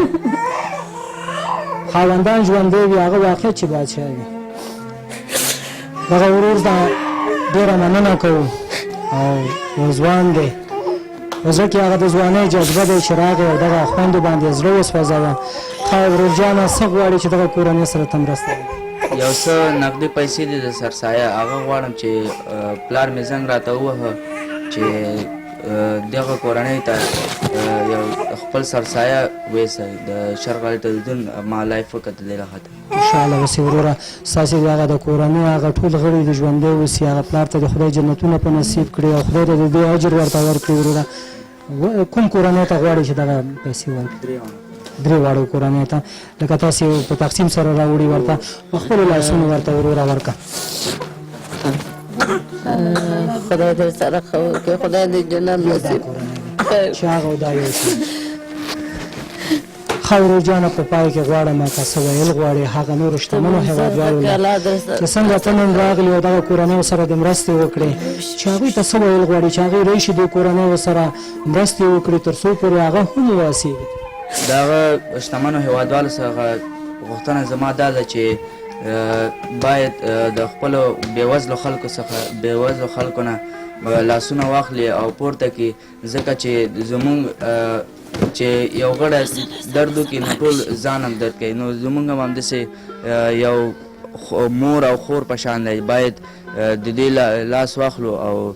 خاوندان ژوندی وي هغه واقع چې پاچا وي دغه ورور ته ډېره مننه کوو او یو ځوان دی په زړه کې هغه د ځوانۍ جذبه دی چې راغی او دغه خویندو باندې یې زړه وسوځوه ښه ورور جانه څه غواړې چې دغه کورنۍ سره ته مرسته وکړې یو څه نقدي پیسې دي د سرسایه هغه غواړم چې پلار مې زنګ راته ووهه چې دغه کورنۍ ته یو خپل سرسایه ویسه د شرق تلویزیون ما لایف وکړه دې له خاطر خوشحاله اوسې وروره ستاسې هغه د کورنۍ هغه ټول غړي د ژوندی اوسي هغه پلار ته د خدای جنتونه په نصیب کړي او خدای ته د دې اجر ورته ورکړي وروره کوم کورنۍ ته غواړي چې دغه پیسې ورکړي 3 واړو کورنۍ ته لکه تاسې په تقسیم سره راوړي ورته په خپلو لاسونو ورته وروره ورکړه خدای در سره ښه وکړي خدای دې جنت نصیب چې هغه دا یو شي ښه ورور جانه په پای کې غواړم که څه ویل غواړې هغه نورو شتمنو هېوادوالو چې څنګه ته نن راغلي او دغه کورنیو سره د مرستې وکړې چې هغوی ته څه ویل غواړي چې هغوی راشي دې کورنیو سره مرستې وکړي تر څو پورې هغه هم واسېږي د هغه شتمنو هېوادوالو څخه غوښتنه زما دا ده چې باید د خپلو بېوزلو خلکو څخه بېوزلو خلکو نه لاسونه واخلي او پورته کړي ځکه چې زموږ چې یو غړی درد وکړي نو ټول ځان هم درد کوي نو زموږ هم همداسې یو مور او خور په شان دی باید د دې لاس واخلو او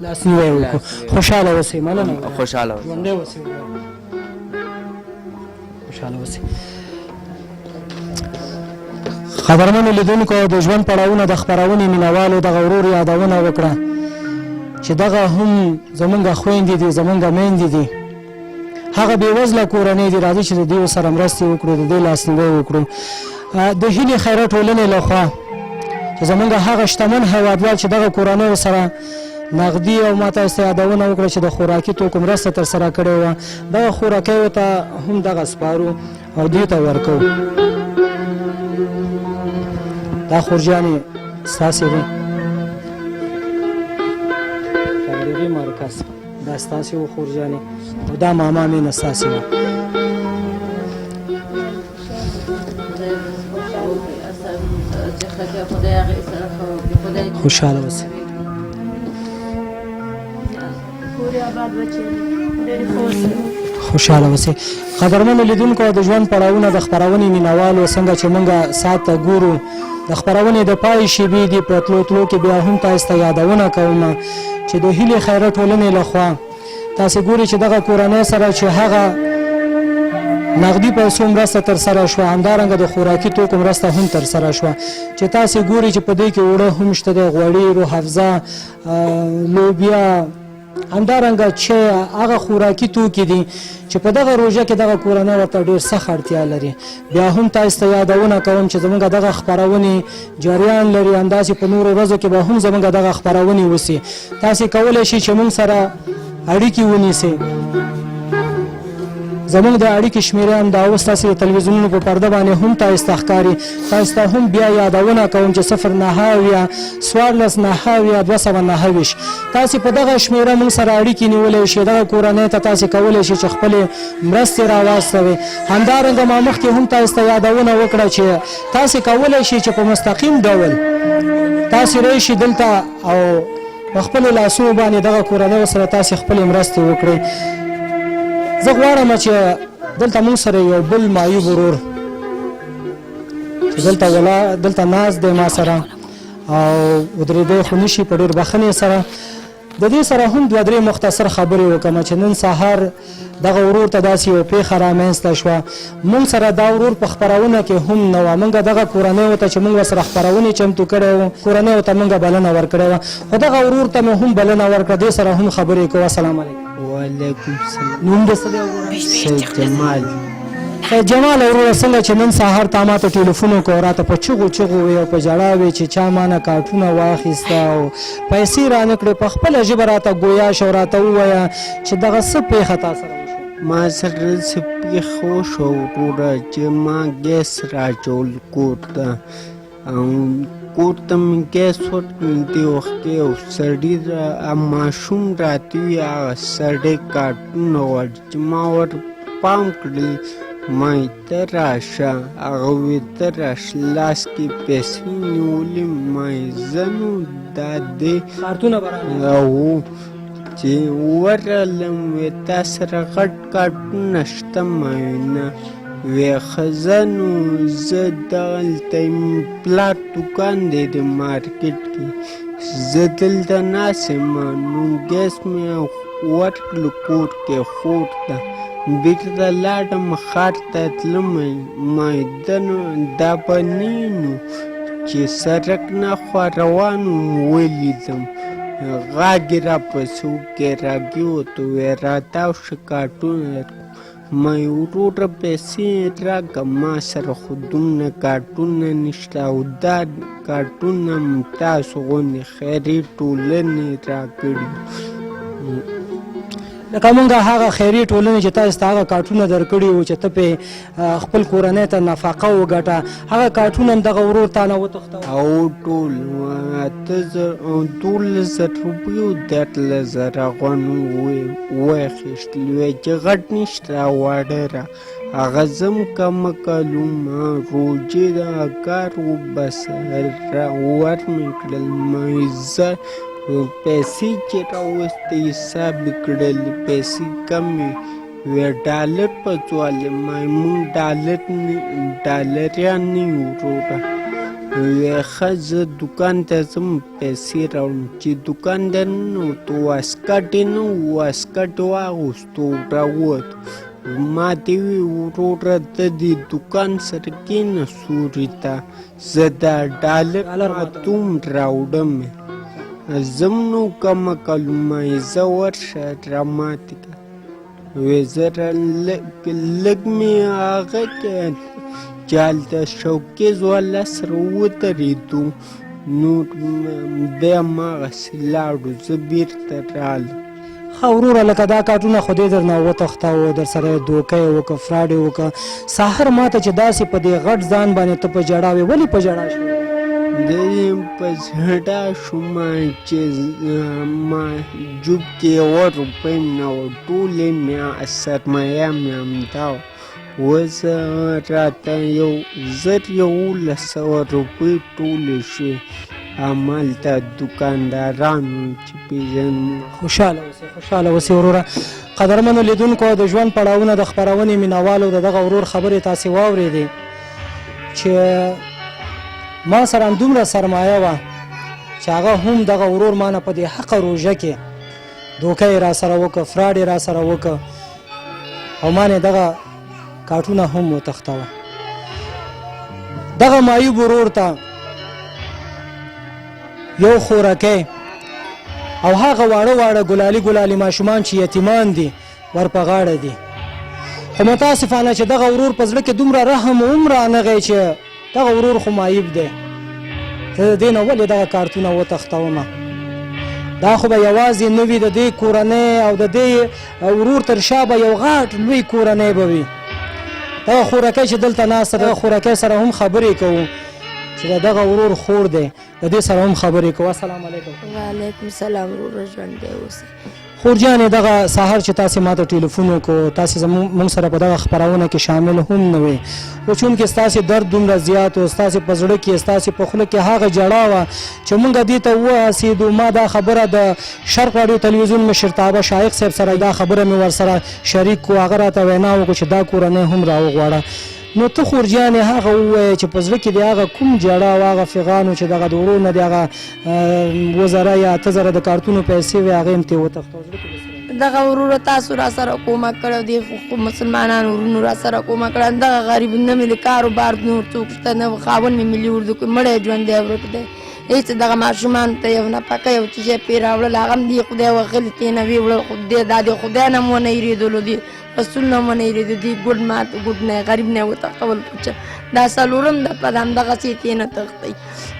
لاسنیوی وکړو خوشحاله اوسئ مننه خوشحاله ژوندی اوسئ خوشحاله اوسئ قدرمنو لیدونکو د ژوند پړاوونه د خپرونې مینوالو دغه ورور یادونه وکړه چې دغه هم زمونږ خویندې دي زمونږ میندې دي هغه بېوزله کورنۍ دي راځي چې د دوی سره مرستې وکړو د دوی لاسنیوی وکړو د هیلې خیره ټولنې لخوا چې زمونږ هغه شتمن هېوادوال چې دغه کورنیو سره نغدي او ما تاسو ته یادونه وکړه چې د خوراکي توکو مرسته ترسره کړې وه دغه خوراکیو ته هم دغه سپارو او دوی ته ورکوو دا خورجانې ستاسې دی تبلیغي مرکز دا ستاسې و خورجانې او دا ماما مینه ستاسې وه خوشحاله اوسئ خوشحاله اوسئ قدرمنو لیدونکو د ژوند پړاوونه د خپرونې مینوالو څنګه چې موږ ساعت ته ګورو د خپرونې د پای شیبې دي په تلو تلو کې بیا هم تاسو ته یادونه کوم چې د هیلې خیره ټولنې لخوا تاسې ګورئ چې دغه کورنۍ سره چې هغه نغدي پیسو مرسته ترسره شوه، همدارنګه د خوراکي توکو مرسته هم ترسره شوه چې تاسې ګورئ چې په دې کې اوړه هم شته دی، غوړي، روح افزا، لوبیا، همدارنګه چې هغه خوراکي توکي دي چې په دغه روژه کې دغه کورنۍ ورته ډېر سخت اړتیا لري. بیا هم تاسو ته یادونه کوم چې زموږ دغه خپرونې جریان لري، همداسې په نورو ورځو کې به هم زموږ دغه خپرونې وسي. تاسې کولی شئ چې موږ سره اړیکې ونیسئ. زموږ د اړیکې شمیره هم دا اوس تاسې د تلویزیونونو په پرده باندې هم تاسو ته ښکاري. تاسو ته هم بیا یادونه کوم چې 090 14 229. تاسې په دغه شمیره موږ سره اړیکې نیولی شئ. دغه کورنۍ ته تاسې کولی شئ چې خپلې مرستې راواستوئ. همدارنګه ما مخکې هم تاسو ته یادونه وکړه چې تاسې کولی شئ چې په مستقیم ډول تاسې راشئ دلته او په خپلو لاسونو باندې دغه کورنۍ سره تاسې خپلې مرستې وکړئ. زه غواړم چې دلته موږ سره یو بل معیوب ورور چې دلته ناست دی ما سره او ودرېدی خو نشي په ډېر بخښنې سره. د دې سره هم 2-3 مختصر خبرې وکړم چې نن سهار دغه ورور ته داسې یو پیښه رامنځته شوه. موږ سره دا ورور په خپرونه کې هم نه وه. موږ دغه کورنیو ته چې موږ ورسره خپرونې چمتو کړی وو، کورنیو ته موږ بلنه ورکړې وه، خو دغه ورور ته مې هم بلنه ورکړه. دې سره هم خبرې کوو. السلام علیکم. وعلیکم السلام. نوم دې څه دی وروره؟ سید جمال. جمال وروره، څنګه چې نن سهار تا ما ته ټلیفون وکړ، راته په چغو وې او په ژړا وې چې چا ما نه کارټونه واخیسته او پیسې رانه کړې. په خپله ژبه راته ګویا شو، راته ووایه چې دغه څه پیښه تا سره وشوه. ما سره څه پیښه وشوه وروره چې ما ګیس راچول کور ته او کور ته مې ګیس ورکړل. دې وخت کې یو سړي ماشوم راته وي هغه سړی کارټونه غواړي چې ما ور پام کړل. ما یې ته راشه، هغه وی ته راشه، لاس کې پیسې نیولې. ما یې زه نو دا دې کارتونه به او چې ورغلم وی تا سره غټ کارټونه شته؟ ما وی نه. وی ښځه نو زه دلته پلار دوکان دی د مارکیټ کې، زه دلته ناست یم. نو ګیس مې ورکړل کور کې خور ته، بیرته لاړم ښار ته تلم. ما دا به نه نو چې سړک نه خوا روان ولیدم، غاګې راپسې وکړې، راګې ورته وویل راتاو شه کارټونه. ما یې وروره پیسې راکړه، ما سره خو دومره کارټونه نشته او دا کارټونه تاسو غوندې خیري ټولنې راکړي. لکه موږ هغه خیري ټولنې چې تاسو ته هغه کارټونه درکړي وو چې ته پې خپل کورنۍ ته نفقه وګټه، هغه کارټونه هم دغه ورور تا نه وتښتول او ټول 12,000 روپیو 13,000 غوانو واخیستل. وایي چې غټ نشته واړه را هغه زم کمه کلوم روجې د کار وبس ور مې کړل. ما زه پیسې چې راوستې حساب یې کړلې، پیسې کمې وې، ډالر په ځوالې. ما مونږ ډالریان نه یو وروره. وی ښه زه دوکان ته ځم پیسې راوړم. چې دوکان ته ننوتو واسکټ یې نه و، واسکټ واغوستو راووتو. ما دې وی وروره ته دې دوکان سره کښېنه سوري ته، زه دا ډالر اتوم راوړم. زم نو کمه کلمه یې زه ورشه راماتې کړه. وی زه لږ مې هغه کې چې هلته شوکیز والا سره ودرېدو، نور بیا هماغسې لاړو، زه بېرته رالم. ښه وروره، لکه دا کارټونه خو دې درنه وتښتاوه، در سره یې دوکه یې وکړه، فراډ یې وکړه. سهار ما ته چې داسې په دې غټ ځان باندې ته په ژړا وې، ولې په ژړا شوې؟ دې په ژړا شوم چې ما جوب کې یوه روپۍ نه وه، ټولې مې سرمایه مې همدا وه. اوس راته 11,000 روپۍ ټولې شوې. همالته دوکاندارانو چې پېژنو. خوشحاله اوسئ وروره. قدرمنو لیدونکو، د ژوند پړاوونه د خپرونې مینوالو د دغه ورور خبرې تاسې واورېدې چې ما سره همدومره سرمایه وه چې هغه هم دغه ورور ما نه په دې حقه روژه کې دوکه یې را سره وکړه، فراډ یې را سره وکړه او ما نه دغه کارټونه هم وتښتوه. دغه معیوب ورور ته یو خورکی او هغه واړه واړه ګلالي ګلالي ماشومان چې یتیمان دي ور په غاړه دي. خو متاسفانه چې دغه ورور په زړه کې دومره رحم هم رانغی چې دغه ورور خو معیوب دی، زه د دې نه ولې دغه کارتونه وتښتومه. دا خو به یوازې نه وي، د دې کورنۍ او د دې ورور تر شا به یو غټ لوی کورنۍ به وي. دغه خورکی چې دلته ناست دغه خورکی سره هم خبرې کوو چې دغه ورور خور دی، د دې سره هم خبرې کوو. السلام علیکم. وعلیکم السلام. ورور ژوندی اوسئ. خور جانې دغه سهار چې تاسې ما ته ټلیفون وکړو، تاسې موږ سره په دغه خپرونه کې شامل هم نه وې، خو چونکې ستاسې درد دومره زیات و، ستاسې په زړه کې ستاسې په خوله کې هغه ژړا وه چې موږ دې ته وهڅېدو. ما دا خبره د شرق راډیو تلویزیون مشرتابه شایق صاحب سره دا خبره مې ورسره شریک کړو، هغه راته وینا وکړو چې دا کورنۍ هم راوغواړه. نو ته خور جانې هغه ووایه چې په زړه کې د هغه کوم ژړا او هغه فغان چې دغه د ورور نه د هغه 2000 یا 8000 د کارتونو پیسې وې هغه هم ترې وتښتوه. دغه ورور تاسو را سره کومک کړی دی، مسلمانانو ورونو را سره کومک کړی. دغه غریب نه مې د کاروبار نور څوک شته نه، خاوند مې ملي اردو کې مړی ژوندی ورک دی. هېڅ دغه ماشومانو ته یو نفقه یو څه شی پرې راوړل، هغه هم دې خدای وغلي کېنوي وړل، خو دا د خدای نه مو ونه هېرېدلو دي، رسول نه ونه هېرېدو دي. ګوډ مات ګوډ نه غریب نه وتښتول پوچه. دا څلورم دفعه د همدغسې یې نه تښتئ.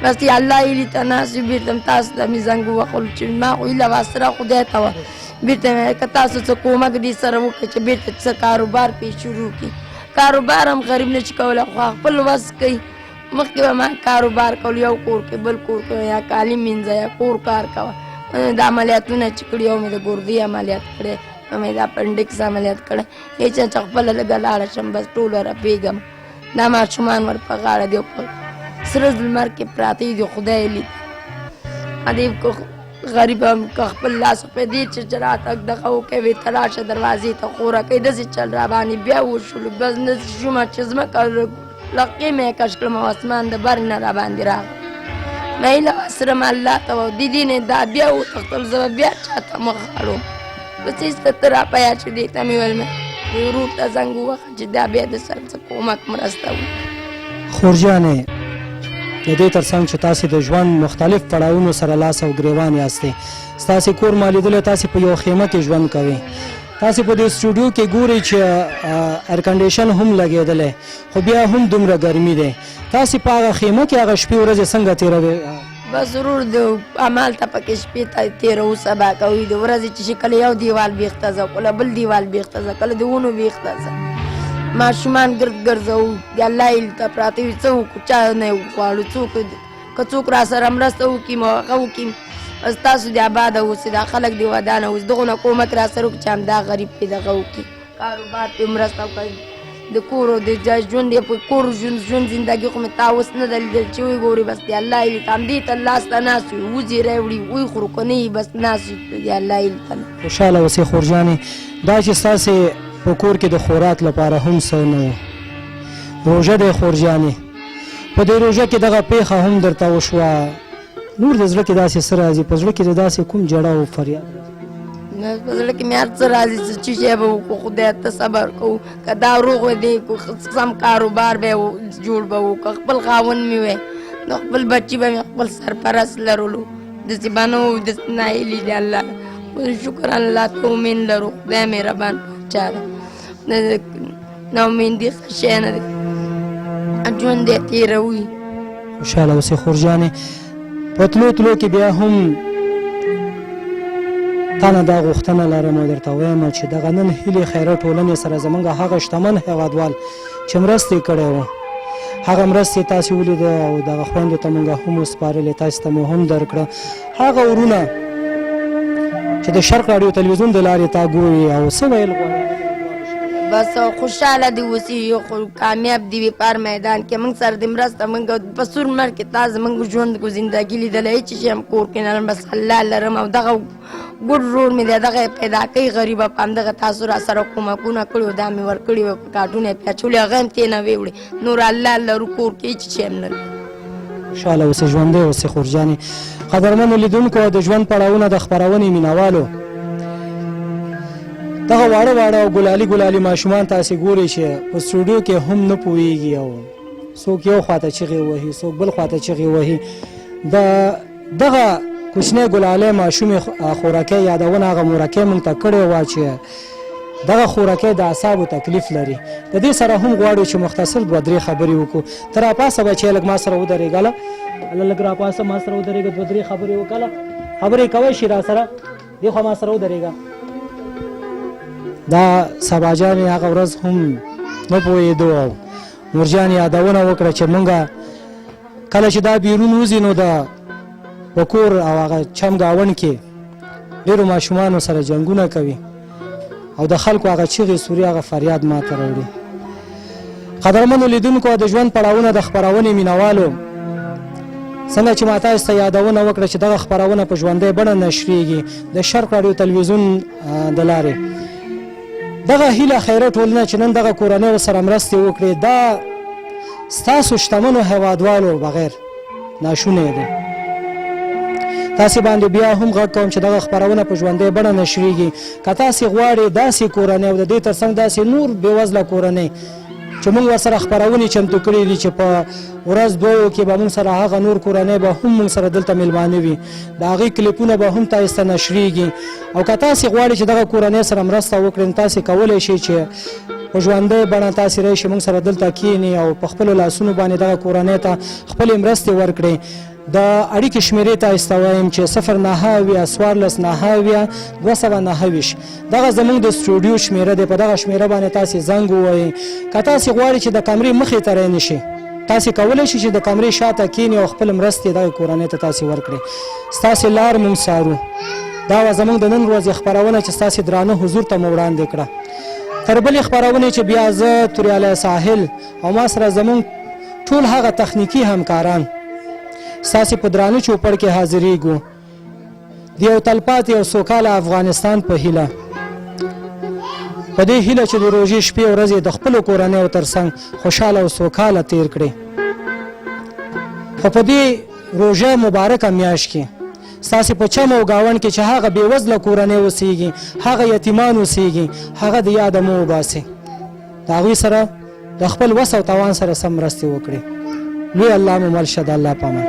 بس الله هیلې ته ناست یو، بېرته م تاسو ته مې زنګ ووهلو چې ما خو هیله واسره خدای ته وه، بېرته مې که تاسو څه کومک دې سره وکړئ چې بېرته څه کاروبار پې شروع کړي. کاروبار هم غریب نه شي کولی، خو خپل وس کوي. مخکې به ما کاروبار کول، یو کور کې بل کور کې، یا کالي مینځه یا کور کار کوه. د عملیاتونه چې کړي، یو مې د ګردې عملیات کړی، یو مې د اپنډکس عملیات کړی. هېڅ چې خپله لږه لاړه شم بس ټوله رپېږم. دا ماشومان ور په غاړه دي، په سره لمر کې پراته دي، خدای لید. دې غریب هم که خپل لاس په دې چې راته دغه وکوي ته راشه دروازې ته خورکۍ داسې چل را باندې بیا وشولو. بس نه شومه چې ځمکه لقې مې کش کړم او اسمان د بر نه را باندې راغی. مې هیله وسرم الله ته و د دې نه دا بیا وتښتل، زه به بیا چاته مخ اړوم. بس هېڅ ته را په یاد چې دې ته مې ویل مې ورور ته زنګ ووهه چې دا بیا د سره څه کومک مرسته وکړي. خور جانې د دې تر څنګ چې تاسې د ژوند مختلف پړاوونو سره لاس او ګریوان یاستئ، ستاسې کور ما لیدلی تاسې په یو خیمه کې ژوند کوئ، تاسې په دې سټوډیو کې ګورئ چې ایر کنډیشن هم لګېدلی، خو بیا هم دومره ګرمي دی. تاسې په هغه خیمه کې هغه شپې ورځې څنګه تېروئ؟ بس ورور د همالته پکې شپې ته تېروو، سبا کوي. د ورځې چې شي کله یو دیوال بیخته ځه، کله بل دیوال بیخته ځه، کله د ونو بیخته ځه. ماشومان ګرد ګرځوو، د الله هیلې ته پراته وي. څه وکړو؟ چا نه غواړو، که څوک را سره مرسته وکړي نو هغه وکړي. بس تاسو دې آباده اوسئ، دا خلک دې ودانه اوسي. دغو نه کومک را سره وکړي چې همدا غریب پې دغه وکړي، کاروبار پې مرسته وکړي. د کور او د ژوند په کور ژوند زندګي خو مې تا اوس نه ده لیدل چې وګورې. بس د الله هیلې ته همدې ته لاس ته ناست وي، وزې راوړي وی خورو که نه وي بس ناست وي د الله هیلې ته. خوشحاله اوسئ خور جانې. دا چې ستاسې په کور کې د خوراک لپاره هم څه نه و، روژه دی خور جانې. په دې روژه کې دغه پیښه هم درته وشوه، نور د زړه کې داسې څه راځي؟ په زړه کې د داسې کوم ژړا او فریاد راځي؟ په زړه کې مې هر څه راځي چې شی به وکړو، خدای ته صبر کوو. که دا روغ دی سم کاروبار به جوړ به وو، که خپل خاوند مې وی نو خپل بچي به مې خپل سرپرست لرلو. داسې به نه وو، داسې ناهیلي دی الله. شکر الله ته امید لرو، خدای مهربان پاچا ده. ناامیدي ښه شی نه دی، ژوند یې تېروي. خوشحاله اوسئ خور جانې. په تلو تلو کې بیا هم تا نه دا غوښتنه لرم او درته وایم چې دغه نن هیلې خیره ټولنې سره زموږ هغه شتمن هېوادوال چې مرستې کړی وه، هغه مرستې تاسې ولیده او دغه خویندو ته موږ هم وسپارلې، تاسې ته مې هم درکړه. هغه ورونه چې د شرق راډیو تلویزیون د لارې تا ګوري او څه ویل غواړي؟ بس خوشحاله دې اوسي، یو کامیاب دې وي په هر میدان کې. موږ سره دې مرسته، موږ په سور لمر کې تا زموږ ژوند کو زندګي لیدلی، هېڅ شی هم کور کې نه لرم، بس الله لرم. او دغه ګوډ ورور مې دی، دغه یې پیدا کوي غریبه. په همدغه تاسو را سره کومکونه کړي وو، دا مې ورکړي وو، کارټونه یې پې اچولي، هغه هم ترې نه ویوړې. نور الله لرو، کور کې هېڅ شی هم نه لرو. خوشحاله اوسئ، ژوندی اوسئ خور جانې. قدرمنو لیدونکو او د ژوند پړاوونه د خپرونې مینوالو، دغه واړه واړه او ګلالي ګلالي ماشومان تاسې ګورئ چې په سټوډیو کې هم نه پوهېږي او څوک یو خواته چغې وهي څوک بل خواته چغې وهي د دغه کوچنی ګلالی ماشومې خوراکۍ یادونه هغه مورکۍ موږ ته کړې وه چې دغه خوراکۍ د اعصابو تکلیف لري. د دې سره هم غواړو چې مختصر 2-3 خبرې وکړو. ته راپاسه بچی لږ ما سره ودرېږه، لږ راپاسه ما سره ودرېږه، 2-3 خبرې وکړه. خبرې کوی شي را سره، دې خوا ما سره ودرېږه. دا سباجانې هغه ورځ هم نه پوهېدو او مورجان یادونه وکړه چې مونږ کله چې دا بیرون وځي نو د په کور او هغه چم ګاونډ کې ډېرو ماشومانو سره جنګونه کوي او د خلکو هغه چیغې سوري هغه فریاد ماته راوړي. قدرمنو لیدونکو د ژوند پړاوونه د خپرونې مینوالو، څنګه چې ما تاسو ته یادونه وکړه چې دغه خپرونه په ژوندۍ بڼه نشریږي د شرق راډیو تلویزیون د لارې. دغه هیله خیره ټولنه چې نن دغه کورنۍ سره مرستې وکړي دا ستاسو شتمنو هیوادوالو بغیر ناشونی دی. تاسې باندې بیا هم غږ کوم چې دغه خپرونه په ژوندۍ بڼه نشریږي. که تاسې غواړئ داسې کورنۍ او د دې تر څنګ داسې نور بېوزله کورنۍ چې موږ ورسره خپرونې چمتو کړي دي چې په ورځ دوو کې به موږ سره هغه نور کورنۍ به هم موږ سره دلته میلمانه وي، د هغې کلیپونه به هم تاسې ته نشریږي. او که تاسې غواړئ چې دغه کورنۍ سره مرسته وکړئ نو تاسې کولی شئ چې په ژوندۍ بڼه تاسې راشئ موږ سره دلته کښېنئ او په خپلو لاسونو باندې دغه کورنۍ ته خپلې مرستې ورکړئ. د اړیکې شمیرې تاسې ته وایم چې 09014920229. دغه زموږ د سټوډیو شمیره دی، په دغه شمیره باندې تاسې زنګ ووهئ. که تاسې غواړئ چې د کمرې مخې ته رانشئ تاسې کولی شئ چې د کمرې شاته کښېنئ او خپل مرستې دغه کورنۍ ته تاسې ورکړئ. ستاسې لار موږ څارو. دا وه زموږ د نن ورځې خپرونه چې ستاسې درانه حضور ته مو وړاندې کړه. تر بلې خپرونې چې بیا زه توریالی ساحل او ما سره زموږ ټول هغه تخنیکي همکاران ستاسې په درانه چوپړ کې حاضرېږو د یو تلپاتې او سوکاله افغانستان په هیله، په دې هیله چې د روژې شپې ورځې د خپلو کورنیو تر څنګ خوشحاله او سوکاله تیر کړي. خو په دې روژه مبارکه میاشت کې ستاسې په چم او ګاونډ کې چې هغه بېوزله کورنۍ اوسېږي، هغه یتیمان اوسېږي، هغه د یاده مه وباسئ. د هغوی سره د خپل وس او توان سره سم مرستې وکړي. لوی الله مو مل شه. د الله په امان.